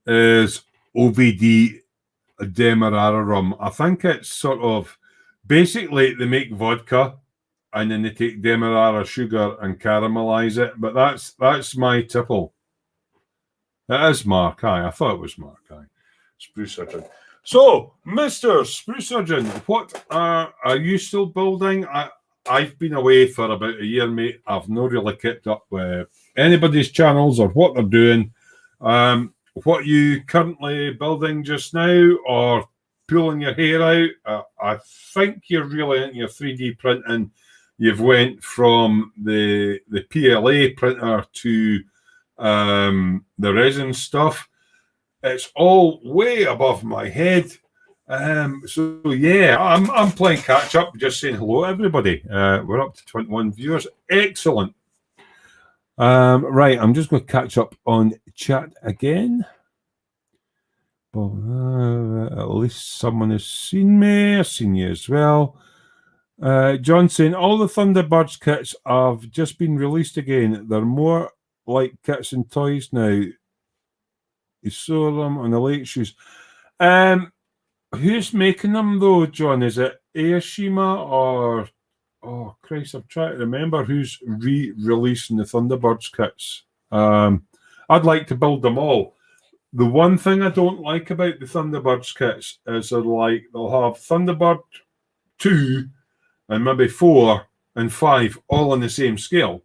is OVD Demerara rum. I think it's sort of, basically they make vodka and then they take Demerara sugar and caramelize it. But that's my tipple. It is Mark, aye. I thought it was Mark, aye. Spruce Surgeon. So, Mr. Spruce Surgeon, what are you still building? I've been away for about a year, mate. I've not really kept up with anybody's channels or what they're doing. What you currently building just now, or pulling your hair out? I think you're really into your 3D printing. You've went from the PLA printer to the resin stuff. It's all way above my head. So yeah, I'm playing catch up, just saying hello everybody. We're up to 21 viewers. Excellent. Right, I'm just going to catch up on chat again. At least someone has seen me. I've seen you as well. John saying all the Thunderbirds kits have just been released again. They're more like kits and toys now. You saw them on the late shoes. Who's making them though, John? Is it Aoshima or oh Christ, I'm trying to remember who's re-releasing the Thunderbirds kits. I'd like to build them all. The one thing I don't like about the Thunderbirds kits is they'll have Thunderbird 2 and maybe 4 and 5 all on the same scale.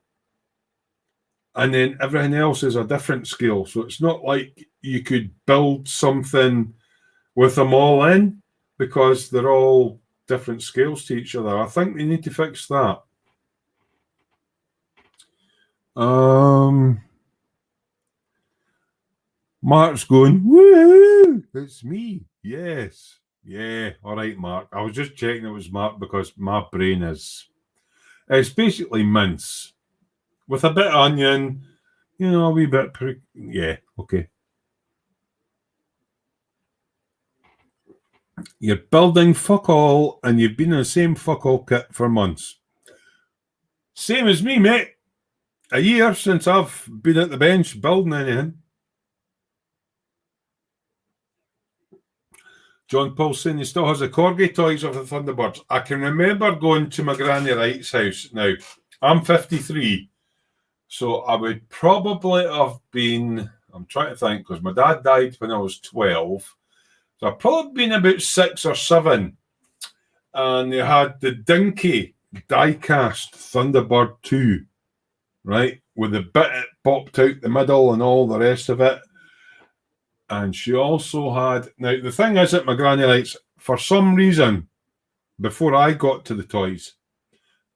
And then everything else is a different scale. So it's not like you could build something with them all in, because they're all different scales to each other. I think they need to fix that. Mark's going, woo! It's me. Yes. Yeah. All right, Mark. I was just checking it was Mark because my brain it's basically mince with a bit of onion, a wee bit. Yeah. Okay. You're building fuck all, and you've been in the same fuck all kit for months. Same as me, mate. A year since I've been at the bench building anything. John Paul saying he still has the corgi toys of the Thunderbirds. I can remember going to my granny Wright's house. Now, I'm 53, so I would probably have been, I'm trying to think, because my dad died when I was 12, so I've probably been about 6 or 7, and they had the dinky die-cast Thunderbird 2, right, with the bit that popped out the middle and all the rest of it. And she also had, now the thing is at my granny Wright's, for some reason, before I got to the toys,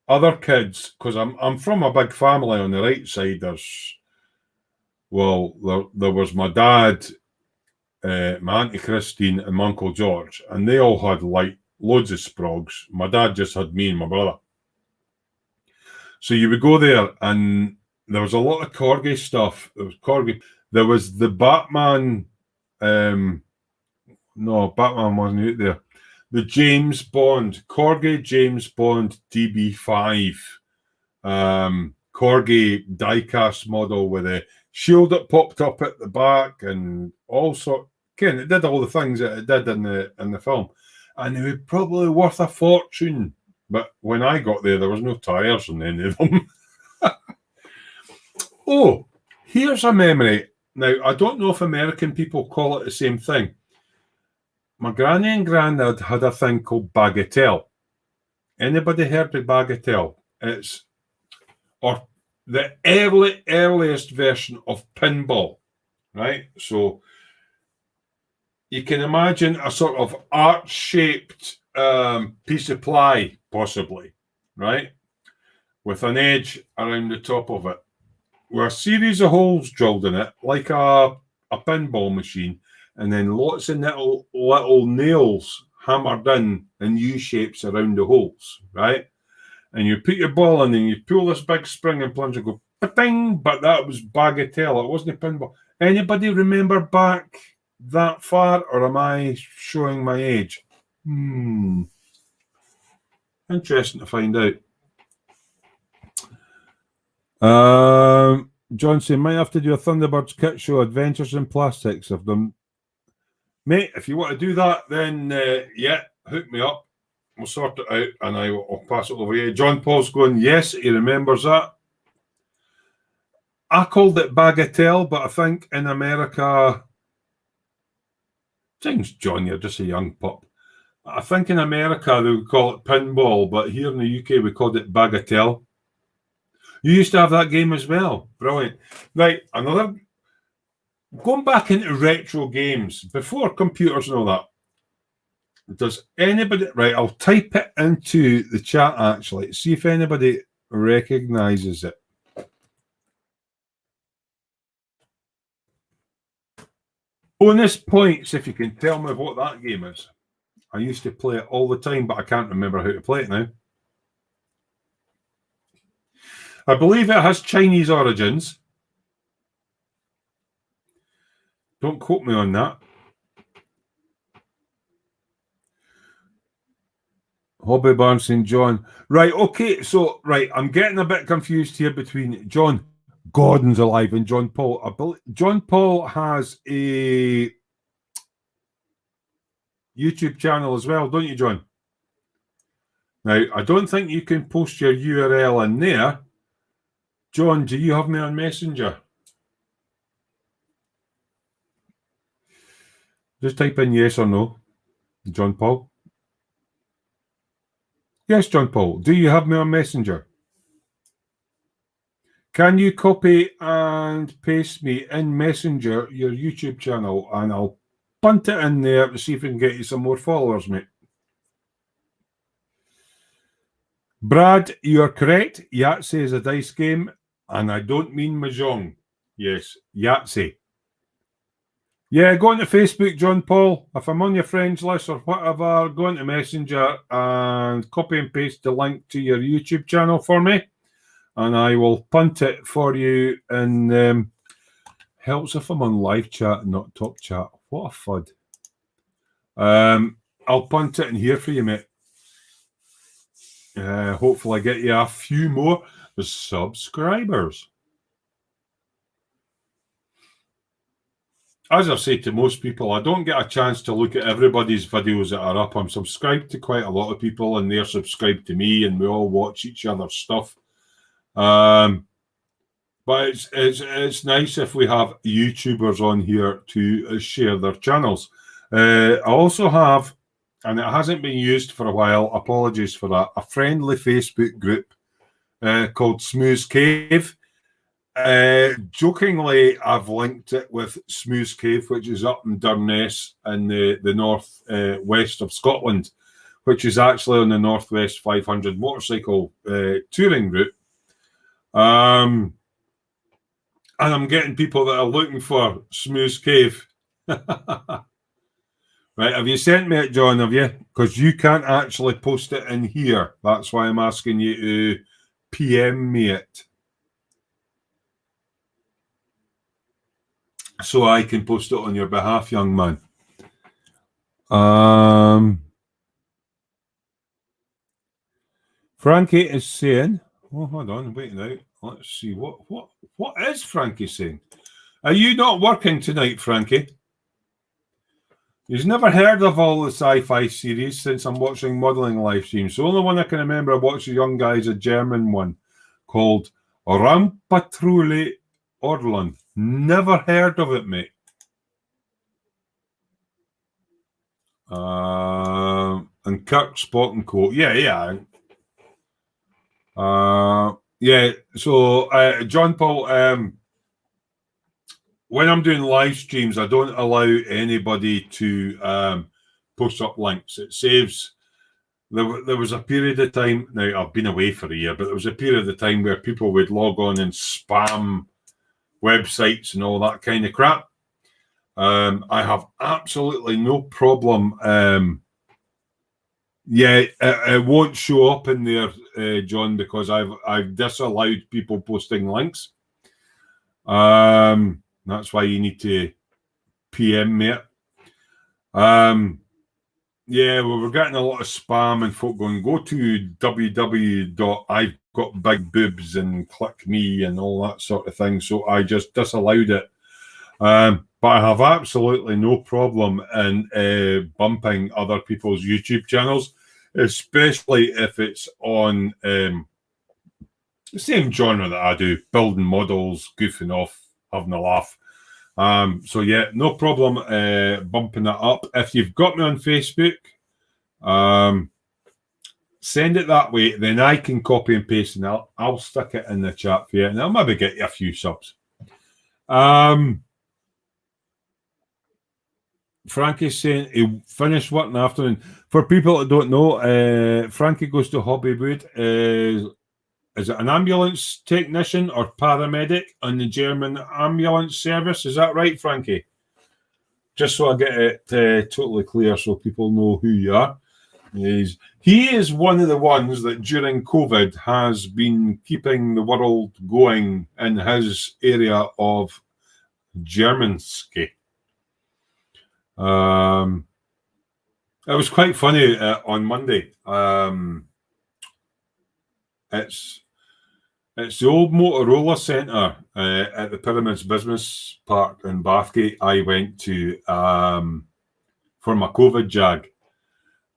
other kids, because I'm from a big family on the right side, there was my dad, my Auntie Christine and my Uncle George, and they all had like loads of sprogs. My dad just had me and my brother. So you would go there and there was a lot of corgi stuff. There was the Batman. No, Batman wasn't out there. The James Bond, Corgi James Bond DB5, Corgi diecast model with a shield that popped up at the back and all sort. Again, it did all the things that it did in the film, and they were probably worth a fortune. But when I got there was no tires on any of them. Oh, here's a memory. Now, I don't know if American people call it the same thing. My granny and granddad had a thing called Bagatelle. Anybody heard of Bagatelle? It's the earliest version of pinball, right? So you can imagine a sort of arch-shaped piece of ply, possibly, right? With an edge around the top of it, with a series of holes drilled in it, like a pinball machine, and then lots of little nails hammered in U-shapes around the holes, right? And you put your ball in and you pull this big spring and plunge and go, ba-ding! But that was Bagatelle. It wasn't a pinball. Anybody remember back that far, or am I showing my age? Interesting to find out. John saying, might have to do a Thunderbirds kit show, Adventures in Plastics of them. Mate, if you want to do that, then yeah, hook me up. We'll sort it out and I'll pass it over here. John Paul's going, yes, he remembers that. I called it Bagatelle, but I think in America, thanks, John, you're just a young pup. I think in America they would call it pinball, but here in the UK we called it Bagatelle. You used to have that game as well. Brilliant. Right, another. Going back into retro games, before computers and all that, does anybody... Right, I'll type it into the chat, actually. See if anybody recognises it. Bonus points if you can tell me what that game is. I used to play it all the time, but I can't remember how to play it now. I believe it has Chinese origins. Don't quote me on that. Hobby Barnes and John. Right, okay, so, right, I'm getting a bit confused here between John Gordon's alive and John Paul. I believe John Paul has a YouTube channel as well, don't you, John? Now, I don't think you can post your URL in there. John, do you have me on Messenger? Just type in yes or no. John Paul. Yes, John Paul. Do you have me on Messenger? Can you copy and paste me in Messenger your YouTube channel, and I'll punt it in there to see if we can get you some more followers, mate. Brad, you are correct. Yahtzee is a dice game, and I don't mean mahjong. Yes, Yahtzee. Yeah, go onto Facebook, John Paul. If I'm on your friends list or whatever, go into Messenger and copy and paste the link to your YouTube channel for me, and I will punt it for you. And helps if I'm on live chat, not top chat. What a fud. I'll punt it in here for you, mate. Hopefully I get you a few more subscribers. As I've said to most people, I don't get a chance to look at everybody's videos that are up. I'm subscribed to quite a lot of people, and they're subscribed to me, and we all watch each other's stuff. But it's nice if we have YouTubers on here to share their channels. I also have, and it hasn't been used for a while, apologies for that, a friendly Facebook group called Smooth Cave. Jokingly, I've linked it with Smooth Cave, which is up in Durness in the north west of Scotland, which is actually on the Northwest 500 motorcycle touring route. And I'm getting people that are looking for Smooth Cave. Right, have you sent me it, John, have you? Because you can't actually post it in here. That's why I'm asking you to PM me it, so I can post it on your behalf, young man. Frankie is saying, oh, hold on, wait now. Let's see, what is Frankie saying? Are you not working tonight, Frankie? He's never heard of all the sci-fi series since I'm watching modelling live streams. The only one I can remember I watched a young guy is a German one called Rampatrouille Orlan. Never heard of it, mate. And Kirk Spot and Co. Yeah. So John Paul, when I'm doing live streams, I don't allow anybody to post up links. It saves. There was a period of time. Now I've been away for a year, but there was a period of time where people would log on and spam websites and all that kind of crap. I have absolutely no problem. It won't show up in there, John, because I've disallowed people posting links. That's why you need to PM me it. We're getting a lot of spam and folk going, go to www.I'veGotBigBoobs and click me and all that sort of thing. So I just disallowed it. But I have absolutely no problem in bumping other people's YouTube channels, especially if it's on the same genre that I do, building models, goofing off, having a laugh. So yeah, no problem bumping that up. If you've got me on Facebook, send it that way, then I can copy and paste and I'll stick it in the chat for you, and I'll maybe get you a few subs. Frankie's saying he finished work in the afternoon. For people that don't know, Frankie goes to Hobbywood. Is it an ambulance technician or paramedic on the German ambulance service? Is that right, Frankie? Just so I get it totally clear so people know who you are. He is one of the ones that during COVID has been keeping the world going in his area of Germansky. It was quite funny on Monday. It's the old Motorola Centre at the Pyramids Business Park in Bathgate. I went to for my COVID jag,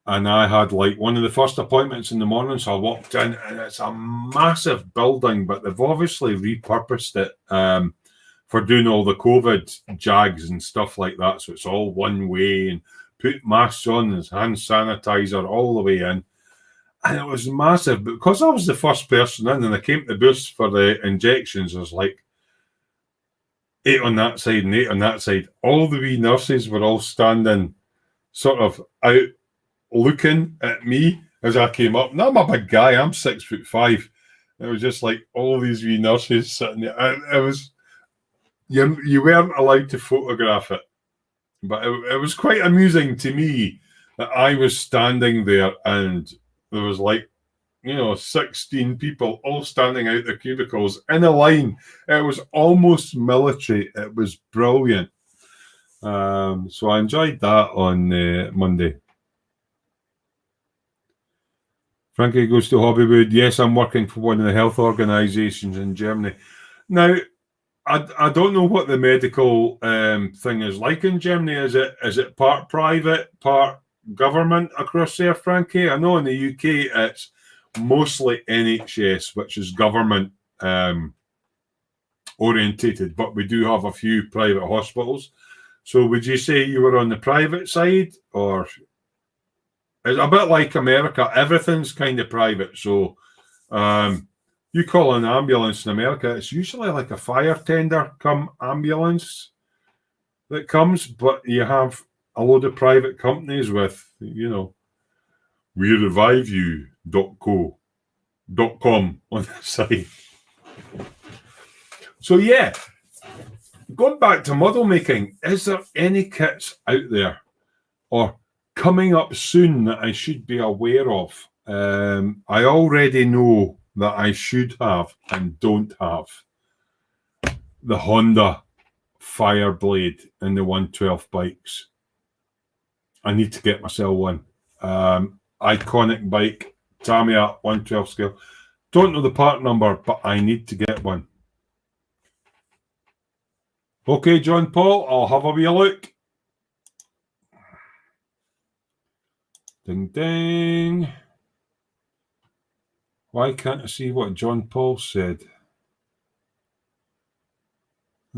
And I had like one of the first appointments in the morning, so I walked in, and it's a massive building, but they've obviously repurposed it for doing all the COVID jags and stuff like that. So it's all one way, and put masks on and hand sanitizer all the way in. And it was massive. But because I was the first person in and I came to the booth for the injections, I was like 8 on that side and 8 on that side. All the wee nurses were all standing sort of out looking at me as I came up. Now I'm a big guy, I'm 6'5". It was just like all these wee nurses sitting there. It was, you weren't allowed to photograph it. But it was quite amusing to me that I was standing there and there was like, 16 people all standing out their cubicles in a line. It was almost military. It was brilliant. So I enjoyed that on Monday. Frankie goes to Hobbywood. Yes, I'm working for one of the health organisations in Germany. Now, I don't know what the medical thing is like in Germany. Is it part private, part government across there, Frankie? I know in the UK it's mostly NHS, which is government orientated, but we do have a few private hospitals. So would you say you were on the private side, or it's a bit like America? Everything's kind of private. So you call an ambulance in America, it's usually like a fire tender come ambulance that comes, but you have a load of private companies with, we revive you.com on the side. So yeah, going back to model making, is there any kits out there or coming up soon that I should be aware of? I already know that I should have and don't have the Honda Fireblade and the 112 bikes. I need to get myself one. Iconic bike, Tamiya 112 scale. Don't know the part number, but I need to get one. Okay, John Paul, I'll have a wee look. Ding, ding. Why can't I see what John Paul said?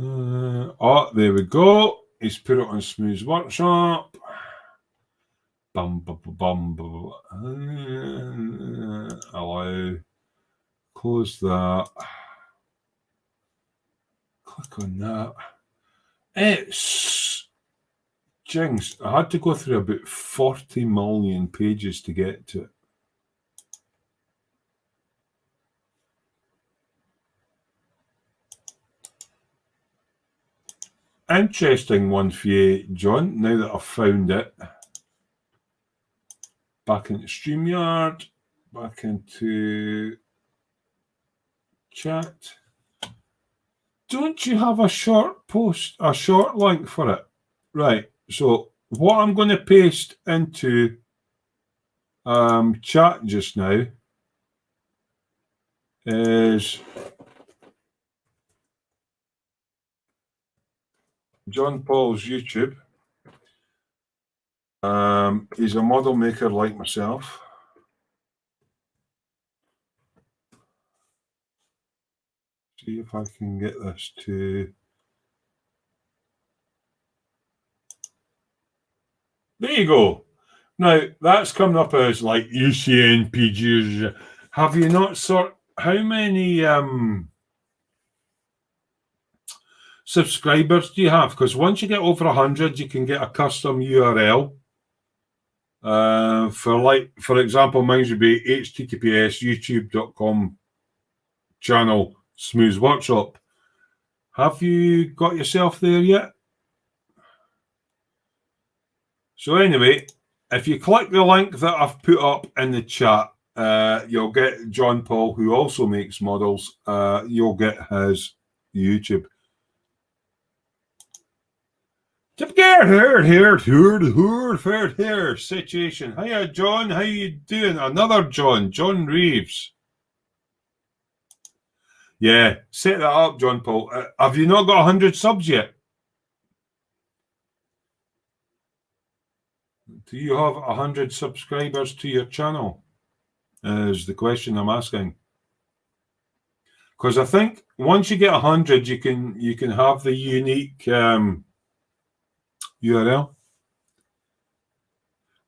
Oh, there we go. He's put it on Smooth's Workshop. Bum, bum, bum, bum. Allow. Close that. Click on that. It's Jinx. I had to go through about 40 million pages to get to it. Interesting one for you, John, now that I've found it. Back into StreamYard, back into chat. Don't you have a short post, a short link for it? Right, so what I'm going to paste into chat just now is John Paul's YouTube. He's a model maker like myself. See if I can get this to... There you go. Now, that's coming up as like UCNPG. Have you not sort... How many subscribers do you have? Because once you get over 100, you can get a custom URL. For example, mine would be https youtube.com channel Smooth Workshop. Have you got yourself there yet? So anyway, if you click the link that I've put up in the chat, you'll get John Paul, who also makes models. You'll get his YouTube. Here situation. Hiya, John. How you doing? Another John Reeves. Yeah, set that up, John Paul. Have you not got 100 subs yet? Do you have 100 subscribers to your channel? Is the question I'm asking. Because I think once you get 100, you can have the unique URL.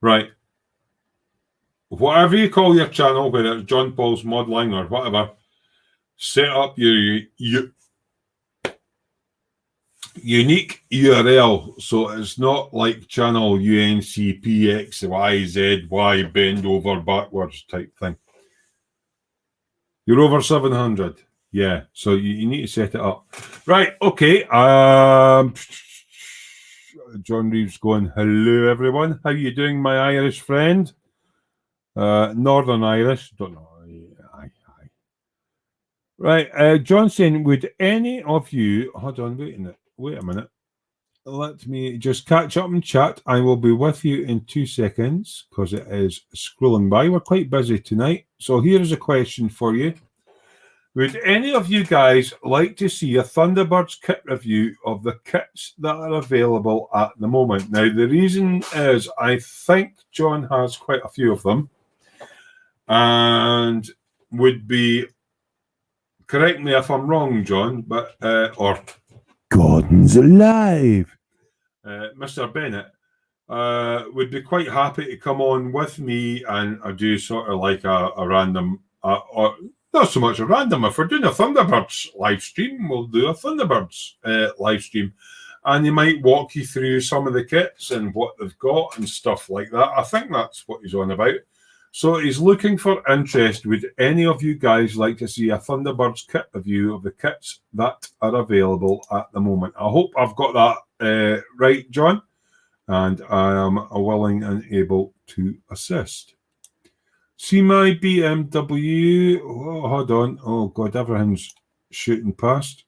Right. Whatever you call your channel, whether it's John Paul's Modelling or whatever, set up your unique URL, so it's not like channel UNCPXYZY bend over backwards type thing. You're over 700, yeah. So you need to set it up, right? Okay. John Reeves going, hello everyone. How you doing, my Irish friend? Northern Irish, don't know. Aye. Right, John saying, would any of you hold on? Wait a minute. Let me just catch up and chat. I will be with you in 2 seconds because it is scrolling by. We're quite busy tonight. So here's a question for you. Would any of you guys like to see a Thunderbirds kit review of the kits that are available at the moment? Now, the reason is I think John has quite a few of them and would be, correct me if I'm wrong, John, but or Gordon's alive. Mr. Bennett would be quite happy to come on with me and do sort of like a random, or not so much a random. If we're doing a Thunderbirds live stream, we'll do a Thunderbirds live stream. And he might walk you through some of the kits and what they've got and stuff like that. I think that's what he's on about. So he's looking for interest. Would any of you guys like to see a Thunderbirds kit review of the kits that are available at the moment? I hope I've got that right, John. And I am willing and able to assist. See my BMW. Oh, hold on. Oh, God, everything's shooting past.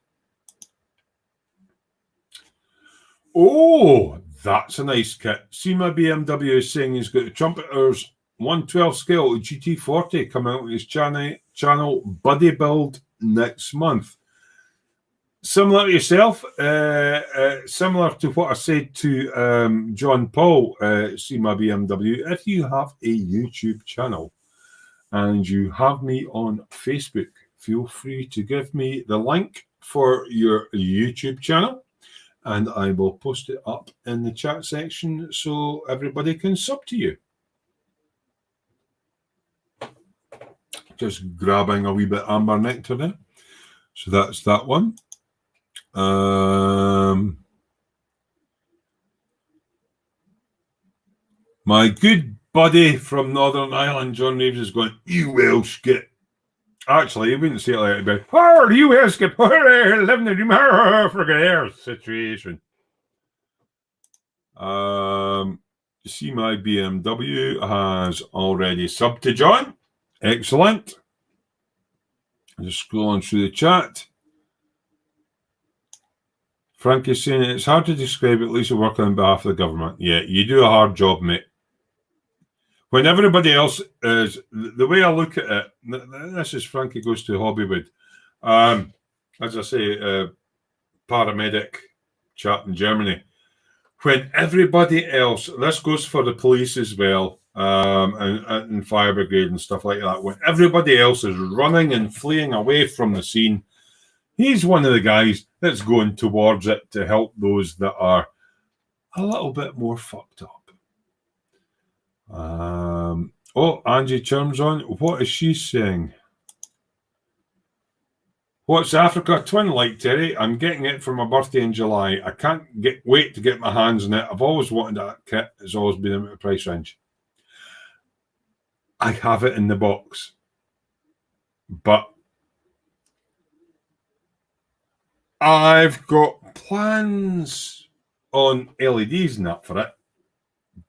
Oh, that's a nice kit. See my BMW is saying he's got the Trumpeter's 112 scale GT40 coming out with his channel Buddy Build next month. Similar to yourself, similar to what I said to John Paul, see my BMW. If you have a YouTube channel and you have me on Facebook, feel free to give me the link for your YouTube channel and I will post it up in the chat section so everybody can sub to you. Just grabbing a wee bit amber nectar there. So that's that one. My good buddy from Northern Ireland, John Reeves, is going, you Welsh git. Actually, he wouldn't say it like that. Oh, you Welsh git. Living in the situation. See, my BMW has already subbed to John. Excellent. Just scrolling through the chat. Frank is saying it's hard to describe, at least you work on behalf of the government. Yeah, you do a hard job, mate. When everybody else is, the way I look at it, this is Frankie Goes to Hobbywood. As I say, paramedic chat in Germany. When everybody else, this goes for the police as well, and fire brigade and stuff like that. When everybody else is running and fleeing away from the scene, he's one of the guys that's going towards it to help those that are a little bit more fucked up. Oh, Angie Churm's on. What is she saying? What's Africa Twin like, Terry? I'm getting it for my birthday in July. I can't wait to get my hands on it. I've always wanted that kit. It's always been in the price range. I have it in the box. But I've got plans on LEDs and that for it.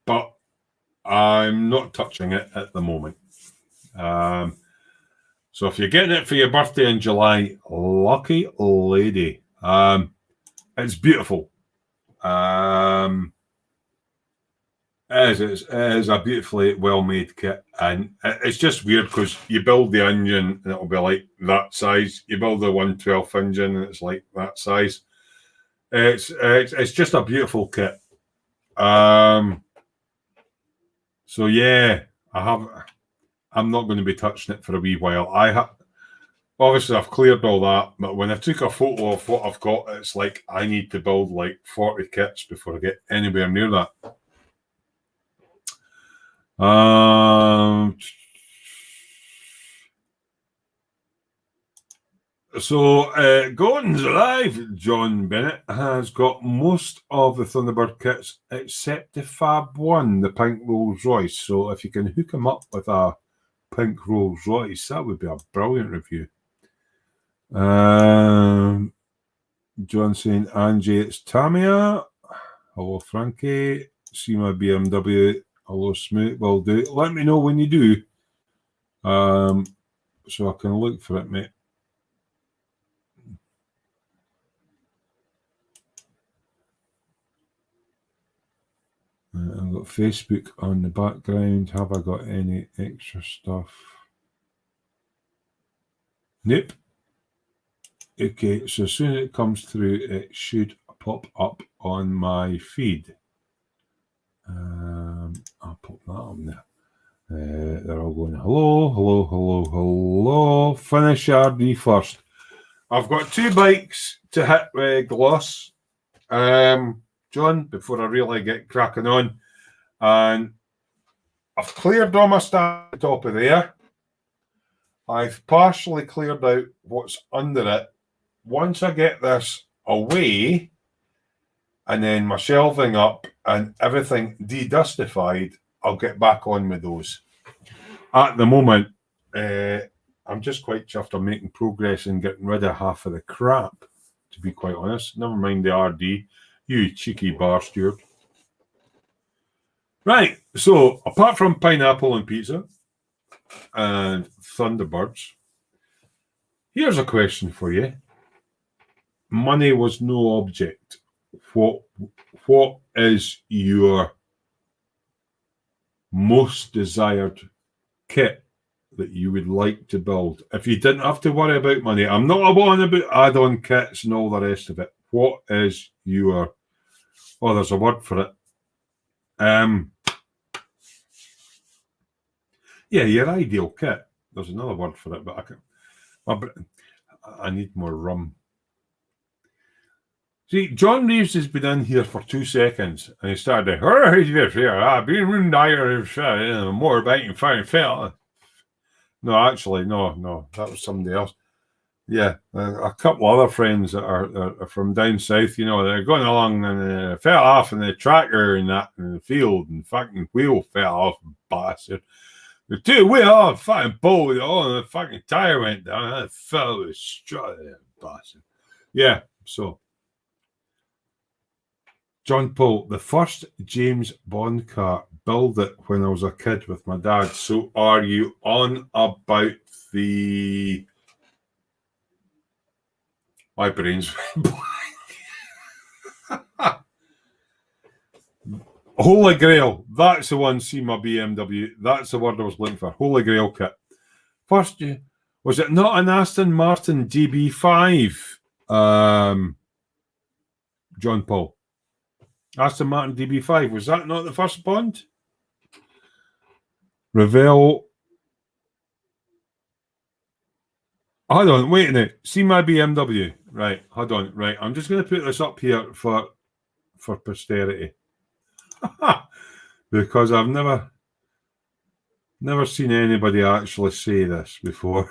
But I'm not touching it at the moment. So if you're getting it for your birthday in July, lucky lady. It's beautiful. It is a beautifully well-made kit. And it's just weird because you build the engine and it'll be like that size. You build the 112 engine and it's like that size. It's just a beautiful kit. So yeah, I'm not going to be touching it for a wee while. Obviously I've cleared all that, but when I took a photo of what I've got, it's like I need to build like 40 kits before I get anywhere near that. So Gordon's alive. John Bennett has got most of the Thunderbird kits except the Fab One, the pink Rolls Royce. So if you can hook him up with a pink Rolls Royce, that would be a brilliant review. John saying, Angie, it's Tamia. Hello, Frankie. See my BMW. Hello, Smoot. Will do. Let me know when you do. So I can look for it, mate. I've got Facebook on the background. Have I got any extra stuff? Nope. Okay, so as soon as it comes through, it should pop up on my feed. I'll pop that on there. They're all going, hello. Finish RD first. I've got 2 bikes to hit with gloss, John, before I really get cracking on. And I've cleared all my stuff at the top of there. I've partially cleared out what's under it. Once I get this away, and then my shelving up and everything de-dustified, I'll get back on with those. At the moment, I'm just quite chuffed I'm making progress in getting rid of half of the crap, to be quite honest. Never mind the RD. You cheeky bar steward. Right, so apart from pineapple and pizza and Thunderbirds, here's a question for you. Money was no object. What is your most desired kit that you would like to build? If you didn't have to worry about money, I'm not on about add-on kits and all the rest of it. What is your... Oh, there's a word for it. Yeah, your ideal kit. There's another word for it, but I need more rum. See, John Reeves has been in here for 2 seconds, and he started, I've been more biting fire fell. No, actually, no, that was somebody else. Yeah, a couple other friends that are from down south, they're going along and fell off in the tractor and that in the field, and fucking wheel fell off, bastard. The 2 wheel fucking pulled it all, and the fucking tire went down, and it fell with strut, bastard. Yeah, so. John Paul, the first James Bond car, built it when I was a kid with my dad. So are you on about the... My brain's Holy Grail. That's the one, see my BMW. That's the word I was looking for. Holy Grail kit. First, was it not an Aston Martin DB5? John Paul. Aston Martin DB5, was that not the first Bond? Revell. Hold on, wait a minute. See my BMW. Right, hold on. Right, I'm just going to put this up here for posterity. Because I've never seen anybody actually say this before.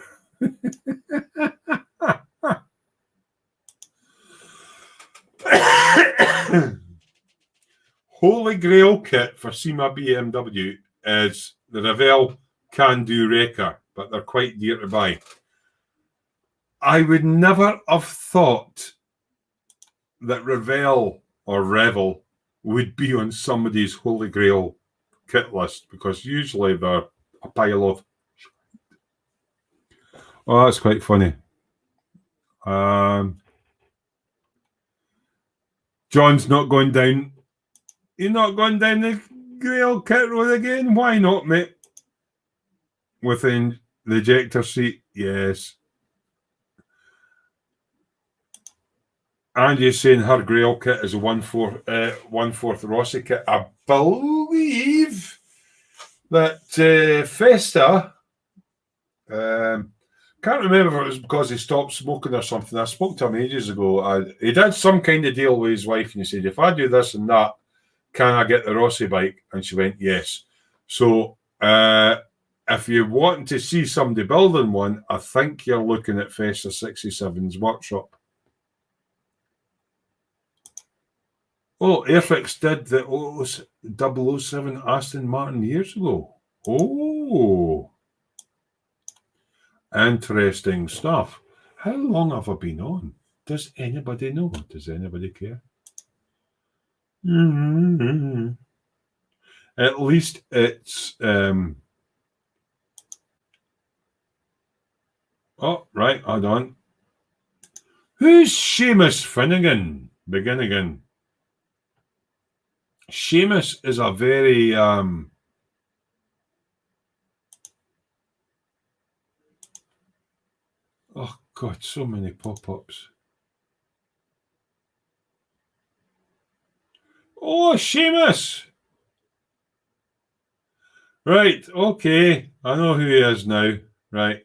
Holy Grail kit for SEMA BMW is the Revell Can-Do Wrecker, but they're quite dear to buy. I would never have thought that Revell or Revel would be on somebody's Holy Grail kit list, because usually they're a pile of... Oh, that's quite funny. John's not going down... You're not going down the Grail kit road again? Why not, mate? Within the ejector seat, yes. Angie's saying her Grail kit is a 1/4 Rossi kit. I believe that Festa, can't remember if it was because he stopped smoking or something. I spoke to him ages ago. He did some kind of deal with his wife, and he said, if I do this and that, can I get the Rossi bike? And she went, yes. So if you're wanting to see somebody building one, I think you're looking at Festa 67's workshop. Oh, Airfix did the 007 Aston Martin years ago. Oh, interesting stuff. How long have I been on? Does anybody know? Does anybody care? Mm-hmm. At least it's... oh, right, hold on. Who's Seamus Finnegan? Begin again. Seamus is a very... oh, God, so many pop-ups. Oh, Seamus! Right, okay. I know who he is now. Right.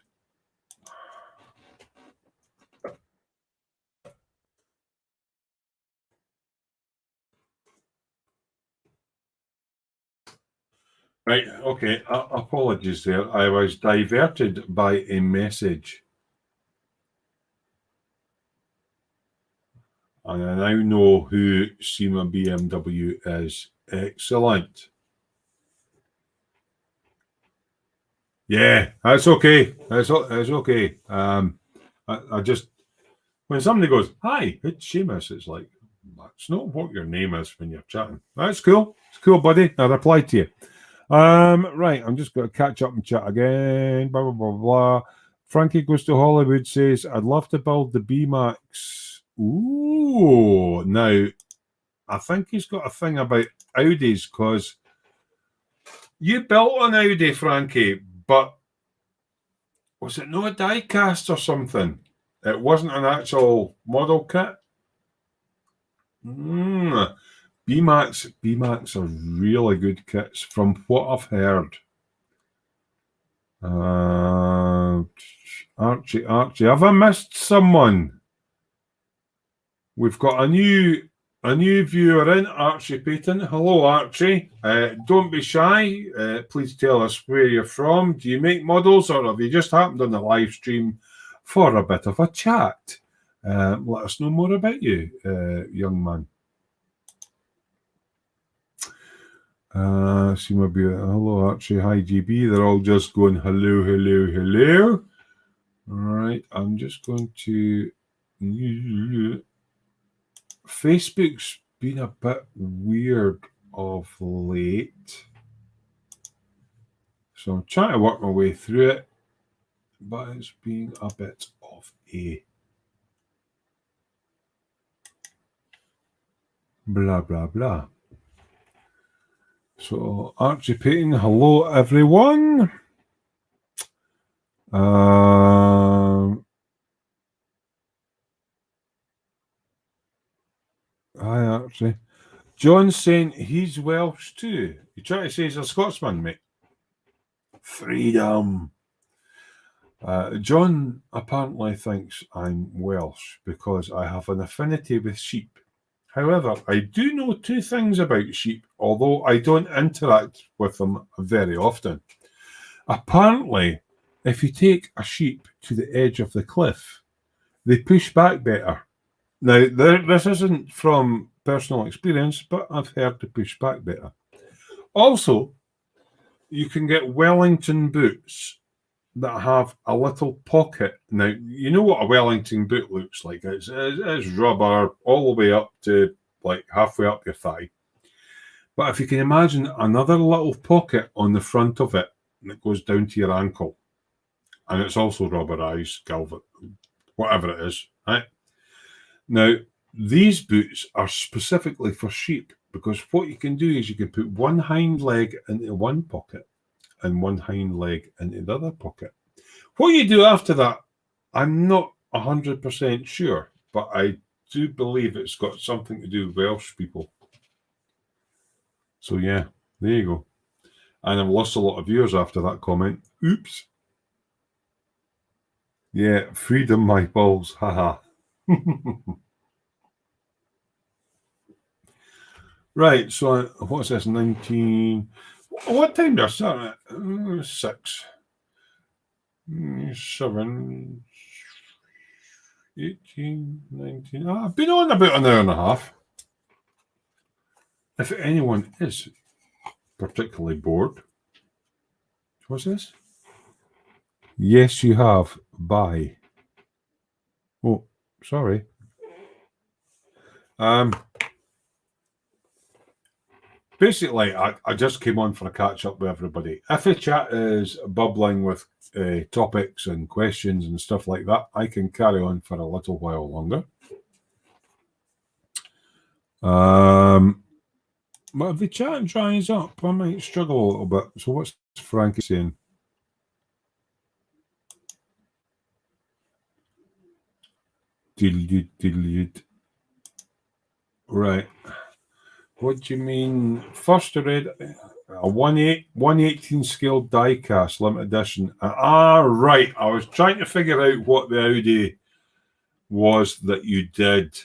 Right, okay. Apologies there. I was diverted by a message. And I now know who SEMA BMW is. Excellent. Yeah, that's okay. That's okay. I just, when somebody goes, hi, it's Seamus, it's like, that's not what your name is when you're chatting. That's cool. It's cool, buddy. I replied to you. Right, I'm just going to catch up and chat again. Blah, blah, blah, blah. Frankie Goes to Hollywood says, I'd love to build the B-Max. Ooh, now, I think he's got a thing about Audis, because you built an Audi, Frankie, but was it not a die cast or something? It wasn't an actual model kit? B-Max are really good kits from what I've heard. Archie, have I missed someone? We've got a new viewer in, Archie Payton. Hello, Archie. Don't be shy. Please tell us where you're from. Do you make models, or have you just happened on the live stream for a bit of a chat? Let us know more about you, young man. Hello, Archie. Hi, GB. They're all just going hello, hello, hello. All right, I'm just going to... Facebook's been a bit weird of late. So I'm trying to work my way through it, but it's been a bit of a blah, blah, blah. So Archie Payton, hello, everyone. Hi, Archie. John's saying he's Welsh too. You try to say he's a Scotsman, mate? Freedom. John apparently thinks I'm Welsh because I have an affinity with sheep. However, I do know two things about sheep, although I don't interact with them very often. Apparently, if you take a sheep to the edge of the cliff, they push back better. Now, this isn't from personal experience, but I've heard they push back better. Also, you can get Wellington boots that have a little pocket. Now, you know what a Wellington boot looks like. It's rubber all the way up to like halfway up your thigh. But if you can imagine another little pocket on the front of it that goes down to your ankle, and it's also rubberized, velvet, whatever it is, right? Now, these boots are specifically for sheep because what you can do is you can put one hind leg into one pocket and one hind leg into the other pocket. What you do after that, I'm not 100% sure, but I do believe it's got something to do with Welsh people. So yeah, there you go. And I've lost a lot of viewers after that comment. Oops. Yeah, freedom, my balls. Haha. Right, so what's this? 19. What time do I start at? 6. 7. 18, 19. I've been on about an hour and a half. If anyone is particularly bored. What's this? Yes, you have. Bye. Oh, sorry. Basically, I just came on for a catch up with everybody. If the chat is bubbling with topics and questions and stuff like that, I can carry on for a little while longer. But if the chat dries up, I might struggle a little bit. So what's Frankie saying? Diddle-did. Right. What do you mean? First I read a 118 scale die cast limited edition. Right. I was trying to figure out what the Audi was that you did.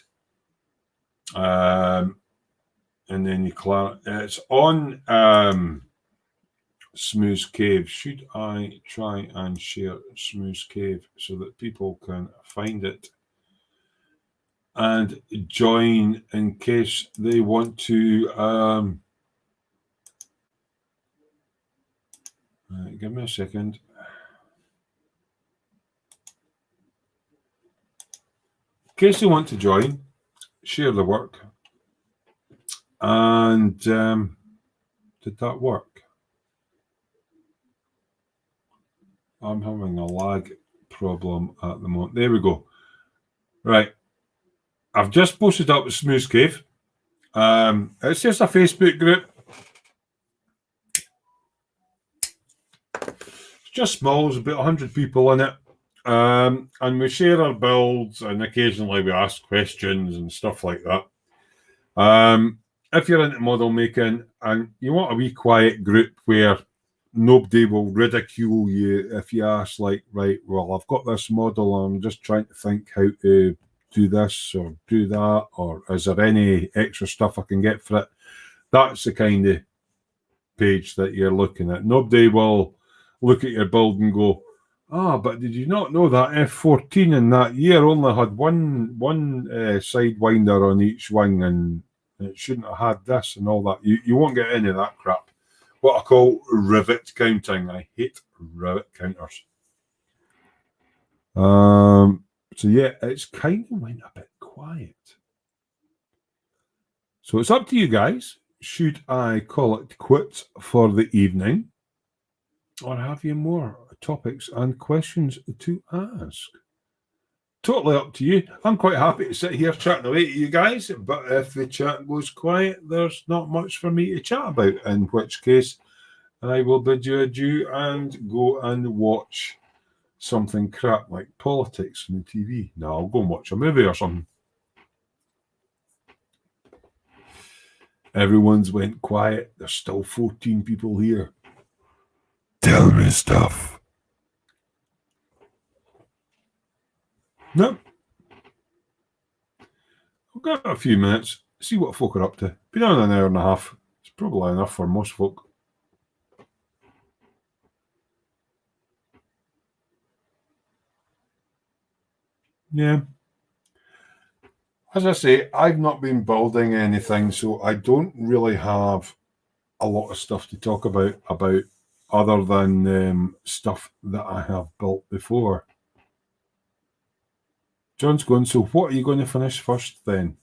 And then it's on Smooth Cave. Should I try and share Smooth Cave so that people can find it and join in case they want to? Give me a second. In case they want to join, share the work. And did that work? I'm having a lag problem at the moment. There we go. Right. I've just posted up the Smooth Cave. It's just a Facebook group. It's just small. There's about 100 people in it. And we share our builds and occasionally we ask questions and stuff like that. If you're into model making and you want a wee quiet group where nobody will ridicule you if you ask, like, right, well, I've got this model and I'm just trying to think how to do this or do that, or is there any extra stuff I can get for it? That's the kind of page that you're looking at. Nobody will look at your build and go, but did you not know that F14 in that year only had one sidewinder on each wing and it shouldn't have had this and all that? You won't get any of that crap. What I call rivet counting. I hate rivet counters. So yeah, it's kind of went a bit quiet. So it's up to you guys. Should I call it quits for the evening? Or have you more topics and questions to ask? Totally up to you. I'm quite happy to sit here chatting away to you guys, but if the chat goes quiet, there's not much for me to chat about, in which case I will bid you adieu and go and watch something crap like politics on the TV. No, I'll go and watch a movie or something. Everyone's went quiet. There's still 14 people here. Tell me stuff. No. I've got a few minutes. See what folk are up to. Been on an hour and a half. It's probably enough for most folk. Yeah. As I say, I've not been building anything, so I don't really have a lot of stuff to talk about other than stuff that I have built before. John's going, so what are you going to finish first then?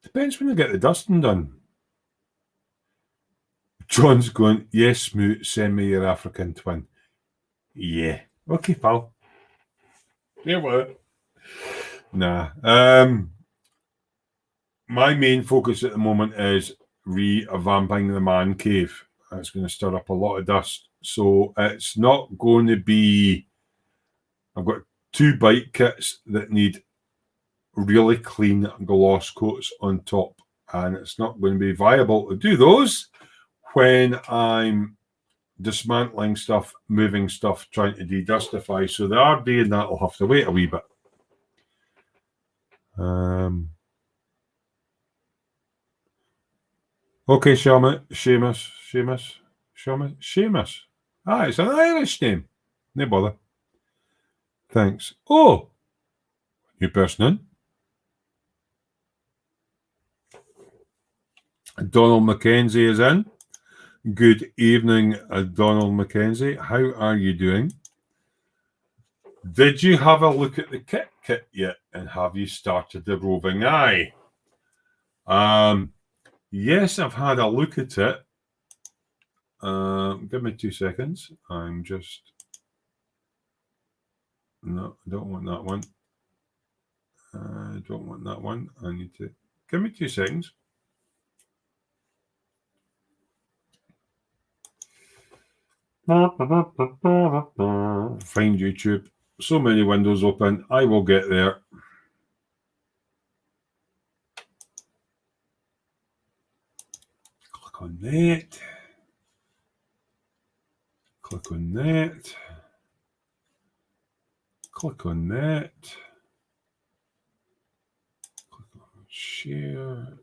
Depends when I get the dusting done. John's going, yes, Smoot, send me your African twin. Yeah. Okay, pal. Yeah, what? Nah. My main focus at the moment is revamping the man cave. That's going to stir up a lot of dust. So it's not going to be... I've got 2 bike kits that need really clean gloss coats on top. and it's not going to be viable to do those when I'm dismantling stuff, moving stuff, trying to dedustify. So the RD and that will have to wait a wee bit. Okay, Seamus. Ah, it's an Irish name. No bother. Thanks. Oh, new person in. Donald Mackenzie is in. Good evening, Donald Mackenzie. How are you doing? Did you have a look at the kit yet? And have you started the roving eye? Yes, I've had a look at it. Give me 2 seconds. I'm just... No, I don't want that one. I don't want that one. I need to... Give me 2 seconds. Find YouTube. So many windows open. I will get there. Click on that. Click on that. Click on that. Click on share.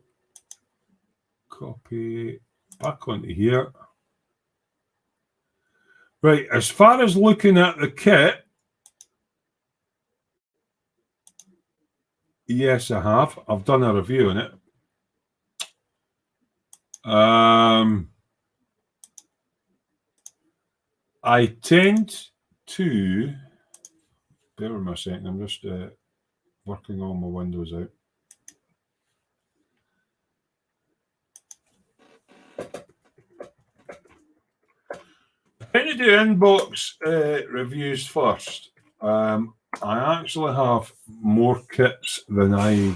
Copy. Back onto here. Right, as far as looking at the kit, yes, I have. I've done a review on it. I tend to... Bear with me a second. I'm just working all my windows out. I tend to do inbox reviews first. I actually have more kits than I...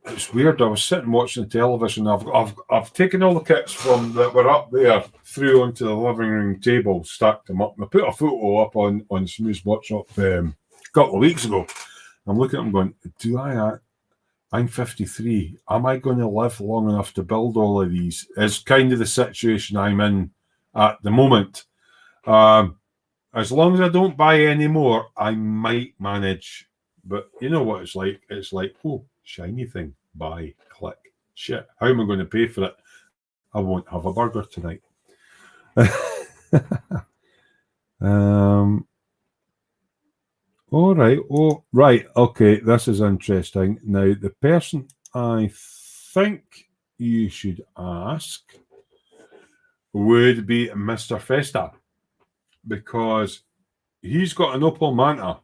It's weird. I was sitting watching the television. I've taken all the kits from that were up there through onto the living room table, stacked them up, and I put a photo up on Smooth's Workshop a couple of weeks ago. I'm looking at them going, I'm 53. Am I going to live long enough to build all of these? It's kind of the situation I'm in at the moment. As long as I don't buy any more, I might manage. But you know what it's like? It's like, oh, shiny thing. Buy, click. Shit, how am I going to pay for it? I won't have a burger tonight. All right. Oh, right. Okay, this is interesting. Now, the person I think you should ask would be Mr. Festa, because he's got an Opal Manta.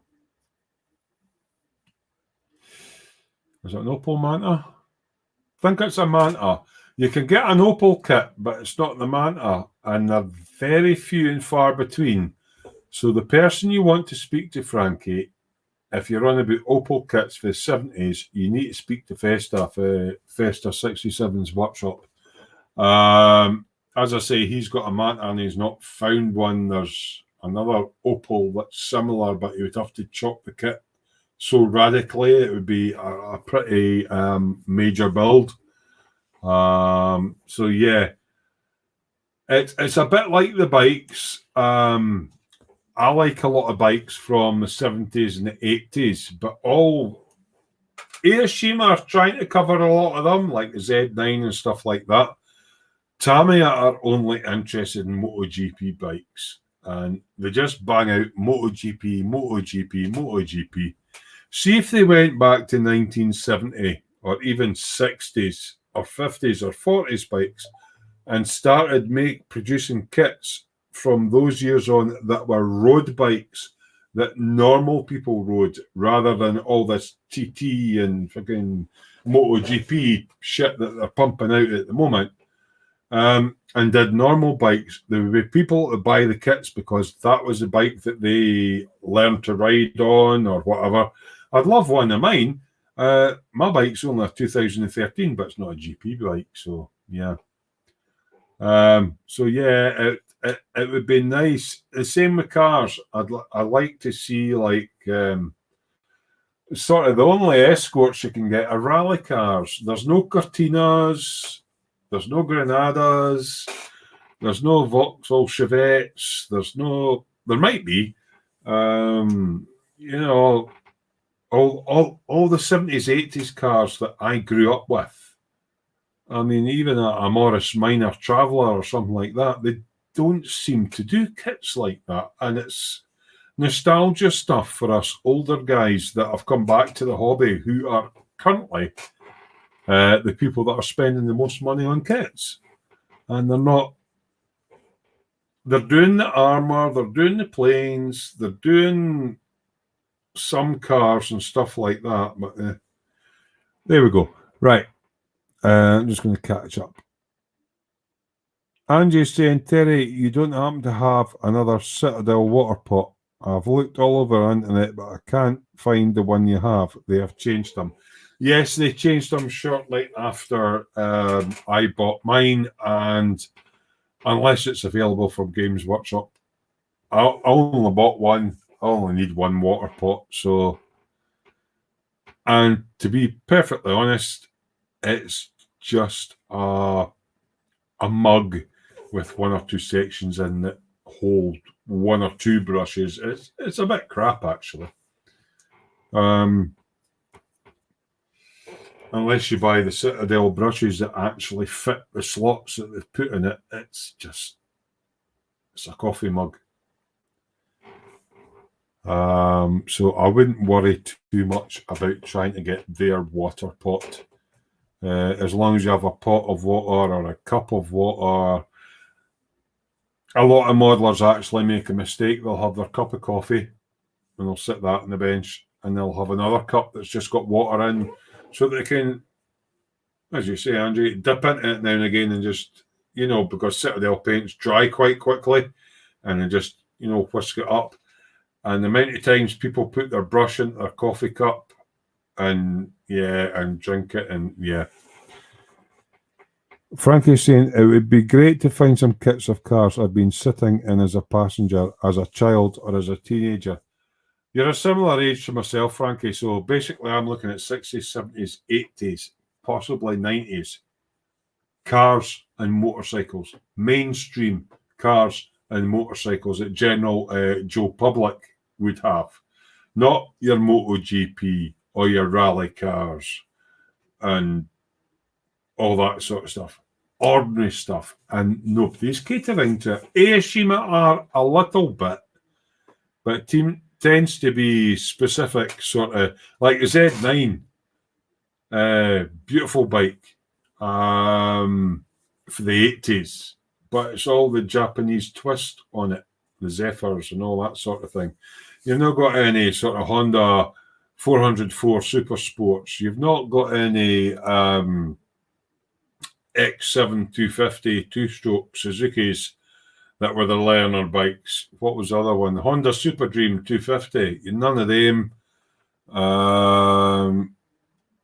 Is it an Opal Manta? I think it's a Manta. You can get an Opal kit, but it's not the Manta, and they're very few and far between. So the person you want to speak to, Frankie, if you're on about Opal kits for the 70s, you need to speak to Festa for Festa 67's workshop. As I say, he's got a Manta and he's not found one. There's another Opal that's similar, but he would have to chop the kit so radically. It would be a pretty major build. So yeah, it's a bit like the bikes. I like a lot of bikes from the 70s and the 80s, but all Airshima are trying to cover a lot of them, like the Z9 and stuff like that. Tamiya are only interested in MotoGP bikes, and they just bang out MotoGP, MotoGP, MotoGP. See if they went back to 1970 or even 60s or 50s or 40s bikes and started producing kits from those years on that were road bikes that normal people rode, rather than all this TT and fucking MotoGP shit that they're pumping out at the moment, and did normal bikes. There would be people that buy the kits because that was the bike that they learned to ride on or whatever. I'd love one of mine. My bike's only a 2013, but it's not a GP bike, so yeah. So yeah, it would be nice. The same with cars. I'd like to see like sort of the only escorts you can get are rally cars. There's no Cortinas, there's no Granadas, there's no Vauxhall Chevettes, there might be, you know, all the 70s, 80s cars that I grew up with. I mean, even a Morris Minor Traveller or something like that, they don't seem to do kits like that. And it's nostalgia stuff for us older guys that have come back to the hobby who are currently the people that are spending the most money on kits. And they're doing the armour, they're doing the planes, they're doing some cars and stuff like that. But there we go. Right. I'm just going to catch up. Angie's saying, Terry, you don't happen to have another Citadel water pot. I've looked all over the internet, but I can't find the one you have. They have changed them. Yes, they changed them shortly after I bought mine, and unless it's available from Games Workshop, I only bought one. I only need one water pot. So, and to be perfectly honest, it's just a mug with one or two sections in that hold one or two brushes. It's a bit crap, actually. Unless you buy the Citadel brushes that actually fit the slots that they've put in it, it's a coffee mug. So I wouldn't worry too much about trying to get their water pot. As long as you have a pot of water or a cup of water. A lot of modelers actually make a mistake. They'll have their cup of coffee and they'll sit that on the bench, and they'll have another cup that's just got water in, so they can, as you say, Andrew, dip into it now and again and just, because Citadel paints dry quite quickly, and then just, whisk it up. And the amount of times people put their brush into their coffee cup and drink it, and Frankie's saying it would be great to find some kits of cars I've been sitting in as a passenger, as a child or as a teenager. You're a similar age to myself, Frankie, so basically I'm looking at 60s, 70s, 80s, possibly 90s. Cars and motorcycles. Mainstream cars and motorcycles that general Joe Public would have. Not your MotoGP or your rally cars and all that sort of stuff. Ordinary stuff. And nobody's catering to it. Aoshima are a little bit, but tends to be specific, sort of like the Z9. Beautiful bike for the 80s, but it's all the Japanese twist on it, the Zephyrs and all that sort of thing. You've not got any sort of Honda 404 Super Sports. You've not got any X7 250 two-stroke Suzukis that were the learner bikes. What was the other one? The Honda Super Dream 250. None of them.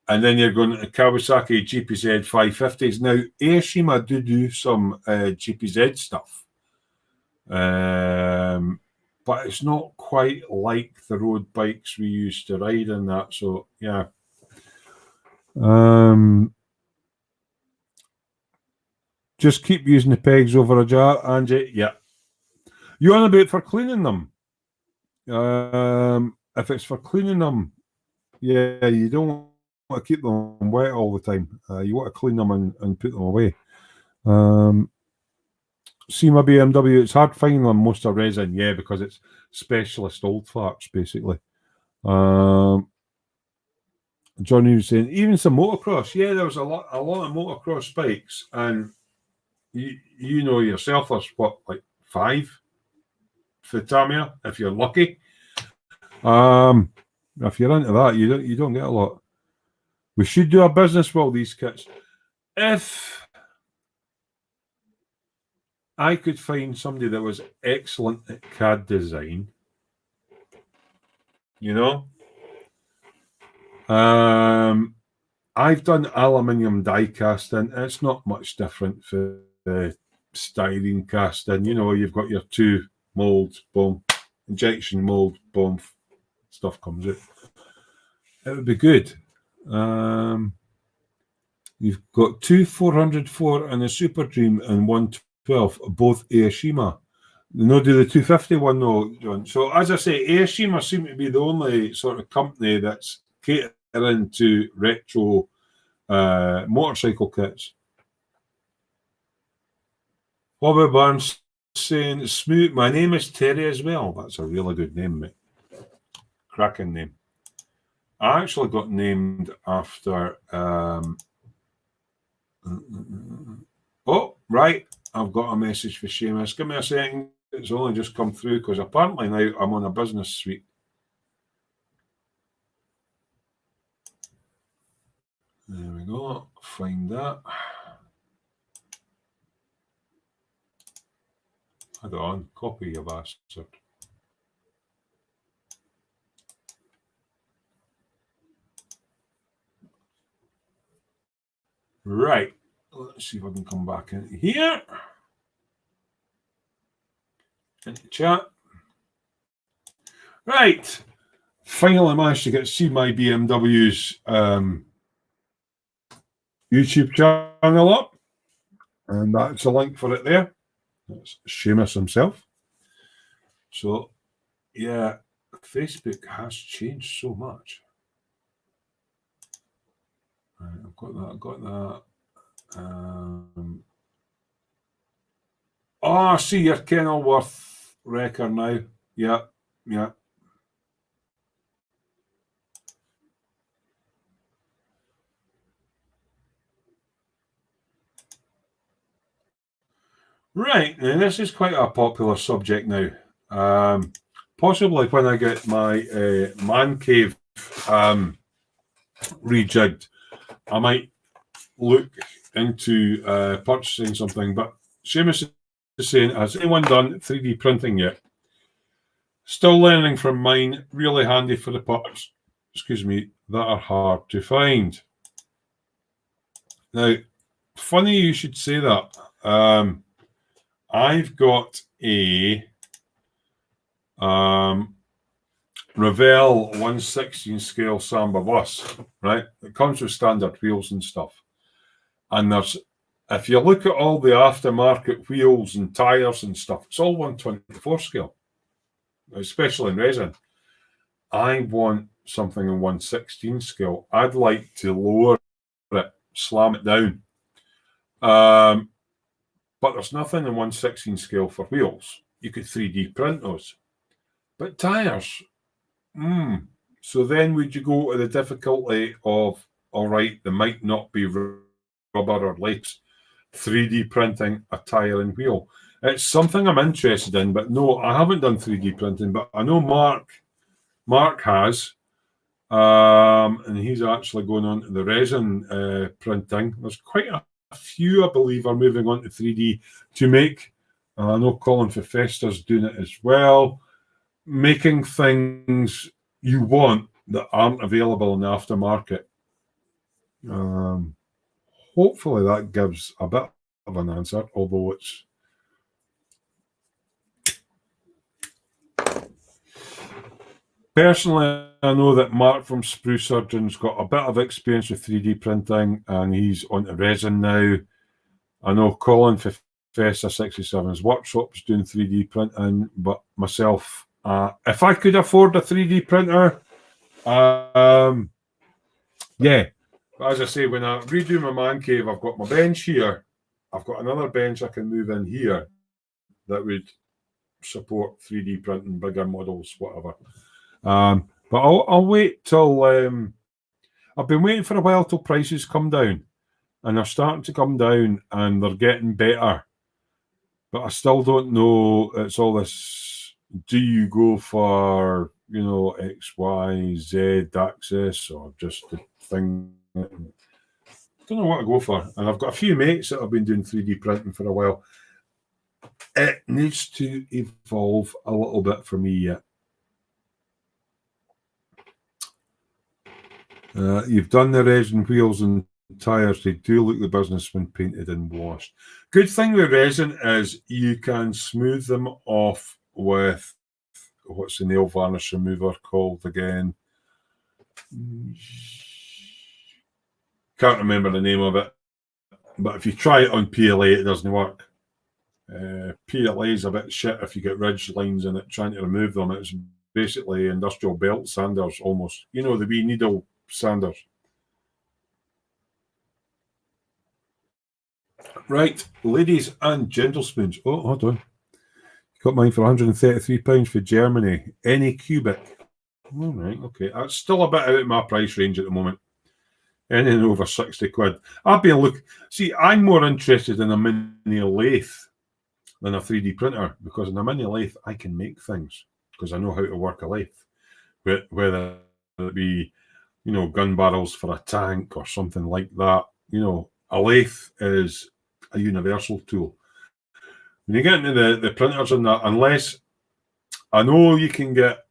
And then you're going to Kawasaki GPZ 550s. Now, Aoshima do some GPZ stuff. But it's not quite like the road bikes we used to ride in that. So, yeah. Just keep using the pegs over a jar, Angie. Yeah. You want about for cleaning them? If it's for cleaning them, yeah, you don't want to keep them wet all the time. You want to clean them and put them away. See my BMW, it's hard finding them most of resin, yeah, because it's specialist old farts, basically. Johnny was saying, even some motocross. Yeah, there was a lot of motocross bikes, and you know yourself, there's what, like 5 for Tamiya, if you're lucky. If you're into that, you don't get a lot. We should do a business with all these kits. If I could find somebody that was excellent at CAD design, I've done aluminium die casting. It's not much different for the styrene casting. You've got your 2 molds, boom, injection mold, boom, stuff comes out. it would be good. You've got 2 404 and a Super Dream and 112, both Aoshima. No, do the 250 one though, John. So as I say, Aoshima seem to be the only sort of company that's catering to retro motorcycle kits. Bobby Barnes saying, "Smooth, my name is Terry as well." That's a really good name, mate. Cracking name. I actually got named after oh, right. I've got a message for Seamus. Give me a second. It's only just come through because apparently now I'm on a business suite. There we go. Find that. Hold on. Copy, you bastard. Right. Let's see if I can come back in here. Into chat. Right. Finally managed to get to see my BMW's YouTube channel up. And that's a link for it there. That's Seamus himself. So, yeah, Facebook has changed so much. Right, I've got that. Oh, I see your Kenilworth record now. Yeah. Right, now this is quite a popular subject now. Possibly when I get my man cave rejigged, I might look into purchasing something. But Seamus is saying, has anyone done 3D printing yet? Still learning from mine. Really handy for the parts, that are hard to find. Now, funny you should say that. I've got a Revell 1/16 scale Samba bus, right? It comes with standard wheels and stuff. And if you look at all the aftermarket wheels and tires and stuff, it's all 1/24 scale, especially in resin. I want something in 1/16 scale. I'd like to lower it, slam it down. But there's nothing in 1/16 scale for wheels. You could 3D print those. But tires, So then would you go to the difficulty of, all right, there might not be rubber or latex, 3D printing a tire and wheel? It's something I'm interested in, but no, I haven't done 3D printing, but I know Mark has, and he's actually going on to the resin printing. There's quite a few, I believe, are moving on to 3D to make. I know Colin Feste's doing it as well, making things you want that aren't available in the aftermarket. Hopefully that gives a bit of an answer, although it's personally, I know that Mark from Spruce Surgeon's got a bit of experience with 3D printing and he's onto resin now. I know Colin for Festa 67's workshop's doing 3D printing, but myself, if I could afford a 3D printer, yeah. But as I say, when I redo my man cave, I've got my bench here. I've got another bench I can move in here that would support 3D printing, bigger models, whatever. But I'll wait till I've been waiting for a while till prices come down, and they're starting to come down, and they're getting better. But I still don't know. It's all this. Do you go for X, Y, Z axis or just the thing? I don't know what to go for. And I've got a few mates that have been doing 3D printing for a while. It needs to evolve a little bit for me yet. You've done the resin wheels and tires. They do look the business when painted and washed. Good thing with resin is you can smooth them off with, what's the nail varnish remover called again? Can't remember the name of it. But if you try it on PLA, it doesn't work. PLA is a bit shit if you get ridge lines in it trying to remove them. It's basically industrial belt sanders almost. You know, the wee needle sanders. Right, ladies and gentlespoons. Oh, hold on. Got mine for £133 for Germany. Any cubic. All right, okay. That's still a bit out of my price range at the moment. Anything over 60 quid. I've been looking. See, I'm more interested in a mini lathe than a 3D printer, because in a mini lathe, I can make things because I know how to work a lathe. Whether it be, you know, gun barrels for a tank or something like that. You know, a lathe is a universal tool. When you get into the printers and that, unless I know you can get,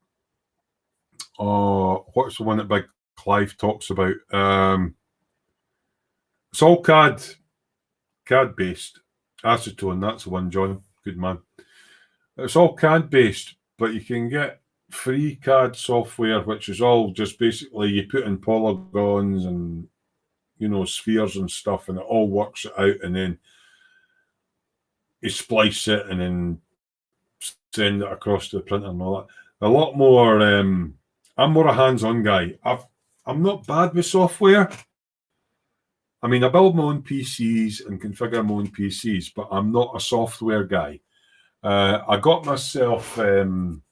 what's the one that Big Clive talks about? It's all CAD based. Acetone, that's the one, John. Good man. It's all CAD based, but you can get free CAD software, which is all just basically you put in polygons and, you know, spheres and stuff, and it all works it out, and then you splice it and then send it across to the printer and all that. A lot more. I'm more a hands-on guy. I'm not bad with software. I mean, I build my own PCs and configure my own PCs, but I'm not a software guy. I got myself, you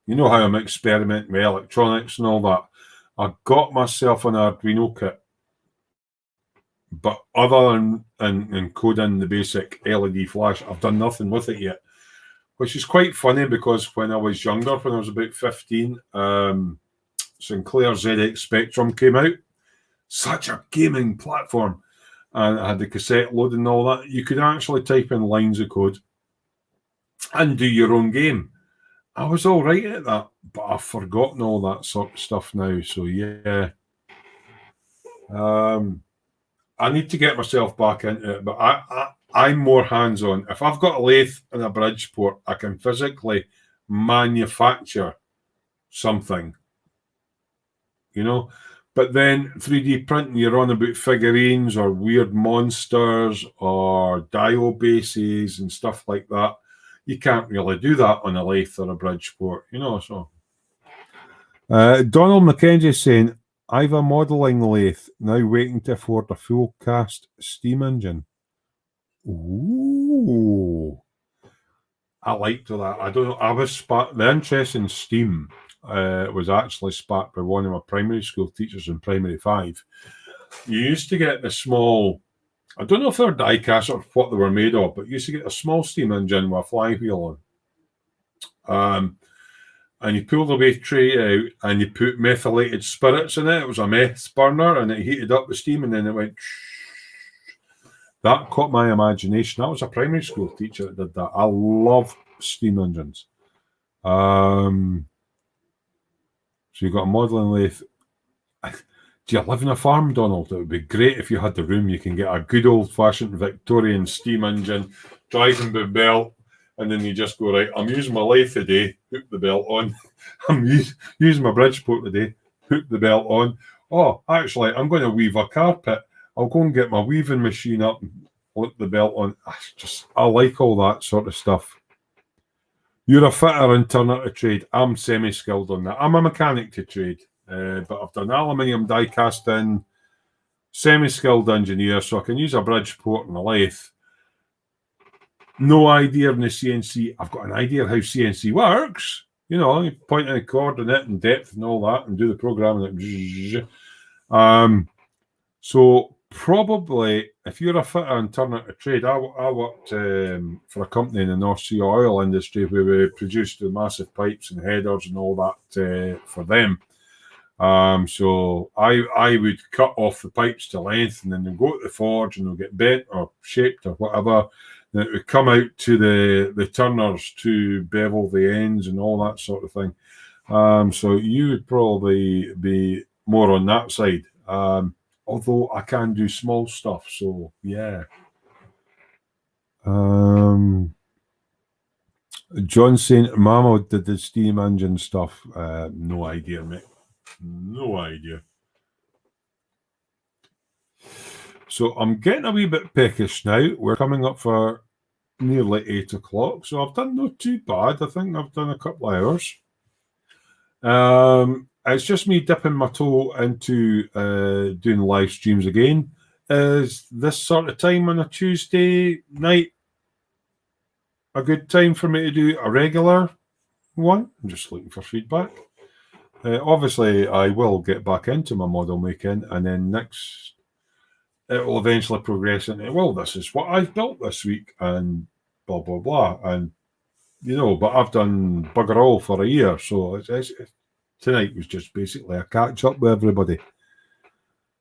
know how I'm experimenting with electronics and all that. I got myself an Arduino kit, but other than encoding the basic LED flash, I've done nothing with it yet, which is quite funny because when I was younger, when I was about 15, Sinclair ZX Spectrum came out. Such a gaming platform. And I had the cassette load and all that. You could actually type in lines of code and do your own game. I was all right at that, but I've forgotten all that sort of stuff now. So, yeah. I need to get myself back into it, but I'm more hands-on. If I've got a lathe and a Bridgeport, I can physically manufacture something, you know. But then 3D printing, you're on about figurines or weird monsters or dio bases and stuff like that. You can't really do that on a lathe or a Bridgeport, you know. So, Donald McKenzie saying, I have a modelling lathe now waiting to afford a full cast steam engine. Ooh. I liked that. I don't know. I was sparked. The interest in steam was actually sparked by one of my primary school teachers in primary 5. You used to get the small, I don't know if they were die cast or what they were made of, but you used to get a small steam engine with a flywheel on. And you pull the waste tray out and you put methylated spirits in it. It was a meth burner and it heated up the steam and then it went. That caught my imagination. That was a primary school teacher that did that. I love steam engines. So you've got a modelling lathe. Do you live in a farm, Donald? It would be great if you had the room. You can get a good old-fashioned Victorian steam engine, driving the belt, and then you just go, right, I'm using my lathe today, hook the belt on. I'm using my Bridgeport today, hook the belt on. Oh, actually, I'm going to weave a carpet. I'll go and get my weaving machine up and put the belt on. I like all that sort of stuff. You're a fitter and turner to trade. I'm semi-skilled on that. I'm a mechanic to trade, but I've done aluminium die casting, semi-skilled engineer, so I can use a Bridgeport and a lathe. No idea in the CNC. I've got an idea how CNC works. You know, you point in a coordinate and depth and all that and do the programming. So probably if you're a fitter and turner to trade, I worked for a company in the North Sea oil industry where we produced the massive pipes and headers and all that for them. So I would cut off the pipes to length and then they'll go to the forge and they'll get bent or shaped or whatever. Then it would come out to the turners to bevel the ends and all that sort of thing. So you would probably be more on that side. Although I can do small stuff, so yeah. John saying Mama did the steam engine stuff. No idea, mate. No idea. So I'm getting a wee bit peckish now. We're coming up for nearly 8 o'clock. So I've done not too bad. I think I've done a couple of hours. It's just me dipping my toe into doing live streams again. Is this sort of time on a Tuesday night a good time for me to do a regular one? I'm just looking for feedback. Obviously, I will get back into my model making, and then next it will eventually progress into, well, this is what I've built this week, and blah, blah, blah. And, but I've done bugger all for a year, so tonight was just basically a catch-up with everybody.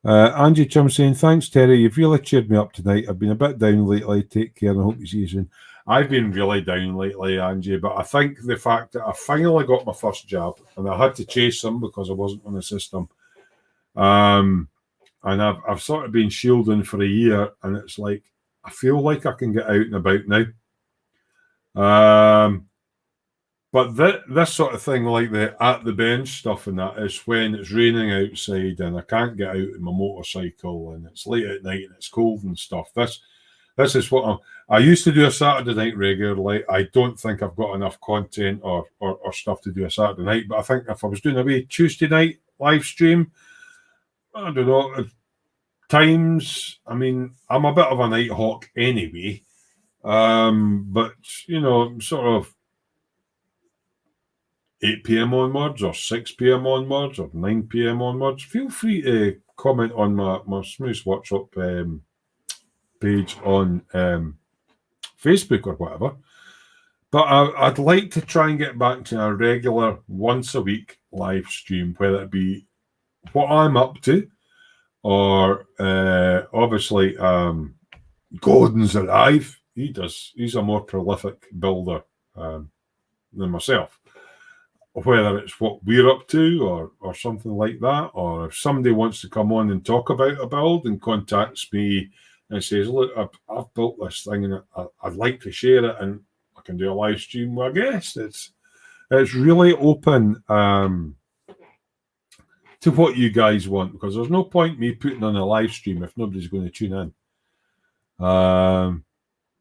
Angie Chum saying, thanks, Terry. You've really cheered me up tonight. I've been a bit down lately. Take care and I hope you see you soon. I've been really down lately, Angie, but I think the fact that I finally got my first job and I had to chase them because I wasn't on the system. And I've sort of been shielding for a year, and it's like I feel like I can get out and about now. But this sort of thing, like the at the bench stuff and that, is when it's raining outside and I can't get out in my motorcycle and it's late at night and it's cold and stuff. This is what I used to do a Saturday night regularly. I don't think I've got enough content or stuff to do a Saturday night, but I think if I was doing a wee Tuesday night live stream, I don't know, times, I mean, I'm a bit of a night hawk anyway, but, sort of 8 p.m. onwards or 6 p.m. onwards or 9 p.m. onwards, feel free to comment on my Smooth Workshop page on Facebook or whatever. But I'd like to try and get back to a regular once a week live stream, whether it be what I'm up to or obviously Gordon's arrive. He's a more prolific builder than myself. Whether it's what we're up to or something like that, or if somebody wants to come on and talk about a build and contacts me and says, look, I've built this thing and I'd like to share it and I can do a live stream with a guest. It's really open to what you guys want, because there's no point me putting on a live stream if nobody's going to tune in.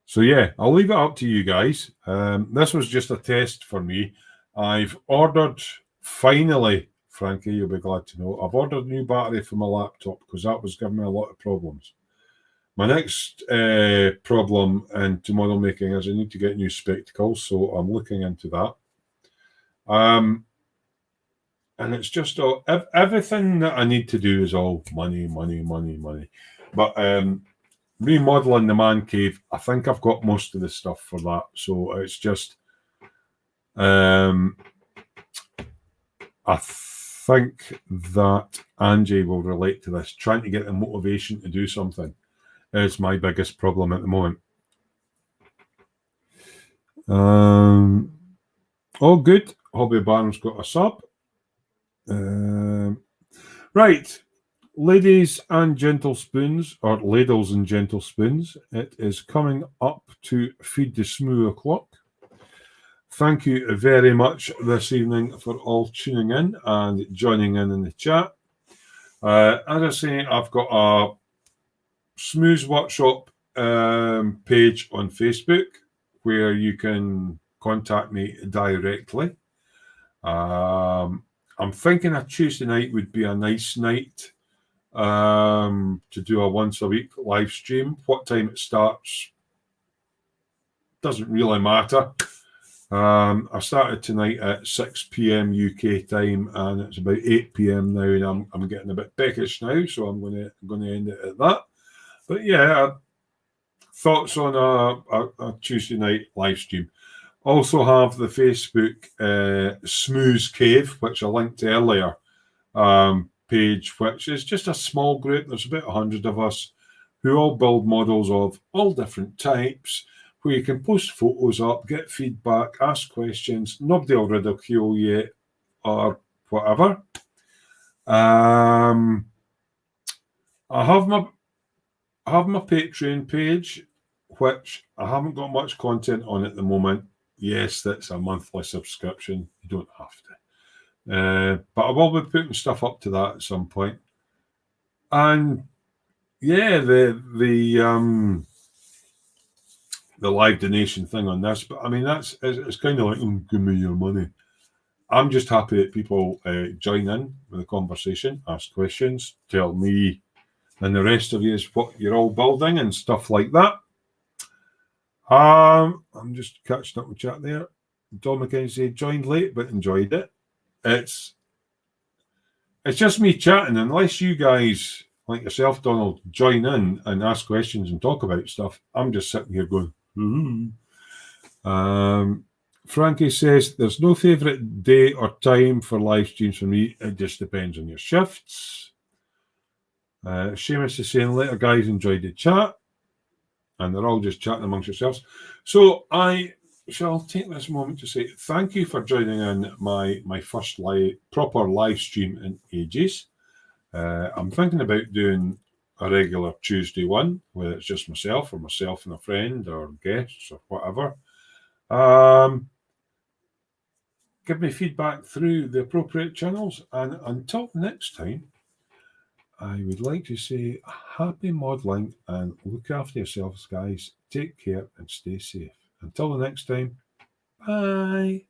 So yeah, I'll leave it up to you guys. This was just a test for me. I've ordered, finally, Frankie, you'll be glad to know, I've ordered a new battery for my laptop because that was giving me a lot of problems. My next problem into model making is I need to get new spectacles, so I'm looking into that. And it's just everything that I need to do is all money. But remodeling the man cave, I think I've got most of the stuff for that. So it's just, I think that Angie will relate to this. Trying to get the motivation to do something is my biggest problem at the moment. All good. Hobby Baron's got a sub. Right. Ladies and gentle spoons, or ladles and gentle spoons, it is coming up to feed the smooth o'clock. Thank you very much this evening for all tuning in and joining in the chat. As I say, I've got a Smooth Workshop page on Facebook where you can contact me directly. I'm thinking a Tuesday night would be a nice night to do a once a week live stream. What time it starts doesn't really matter. I started tonight at 6 p.m. UK time, and it's about 8 p.m. now, and I'm getting a bit peckish now, so I'm going to end it at that. But yeah, thoughts on a Tuesday night live stream. Also have the Facebook Smooth Cave, which I linked earlier, page, which is just a small group. There's about 100 of us who all build models of all different types, where you can post photos up, get feedback, ask questions. Nobody will ridicule you or whatever. I have my Patreon page, which I haven't got much content on at the moment. Yes, that's a monthly subscription. You don't have to. But I will be putting stuff up to that at some point. And yeah, the live donation thing on this, but I mean it's kind of like, give me your money. I'm just happy that people join in with the conversation, ask questions, tell me and the rest of you is what you're all building and stuff like that. I'm just catching up with chat there. Don McKenzie joined late but enjoyed it. It's just me chatting, unless you guys like yourself, Donald, join in and ask questions and talk about stuff. I'm just sitting here going, Frankie says there's no favourite day or time for live streams for me. It just depends on your shifts. Seamus is saying later, guys, enjoyed the chat, and they're all just chatting amongst yourselves. So I shall take this moment to say thank you for joining in my first proper live stream in ages. I'm thinking about doing a regular Tuesday one, whether it's just myself and a friend or guests or whatever. Give me feedback through the appropriate channels. And until next time, I would like to say happy modelling and look after yourselves, guys. Take care and stay safe. Until the next time, bye.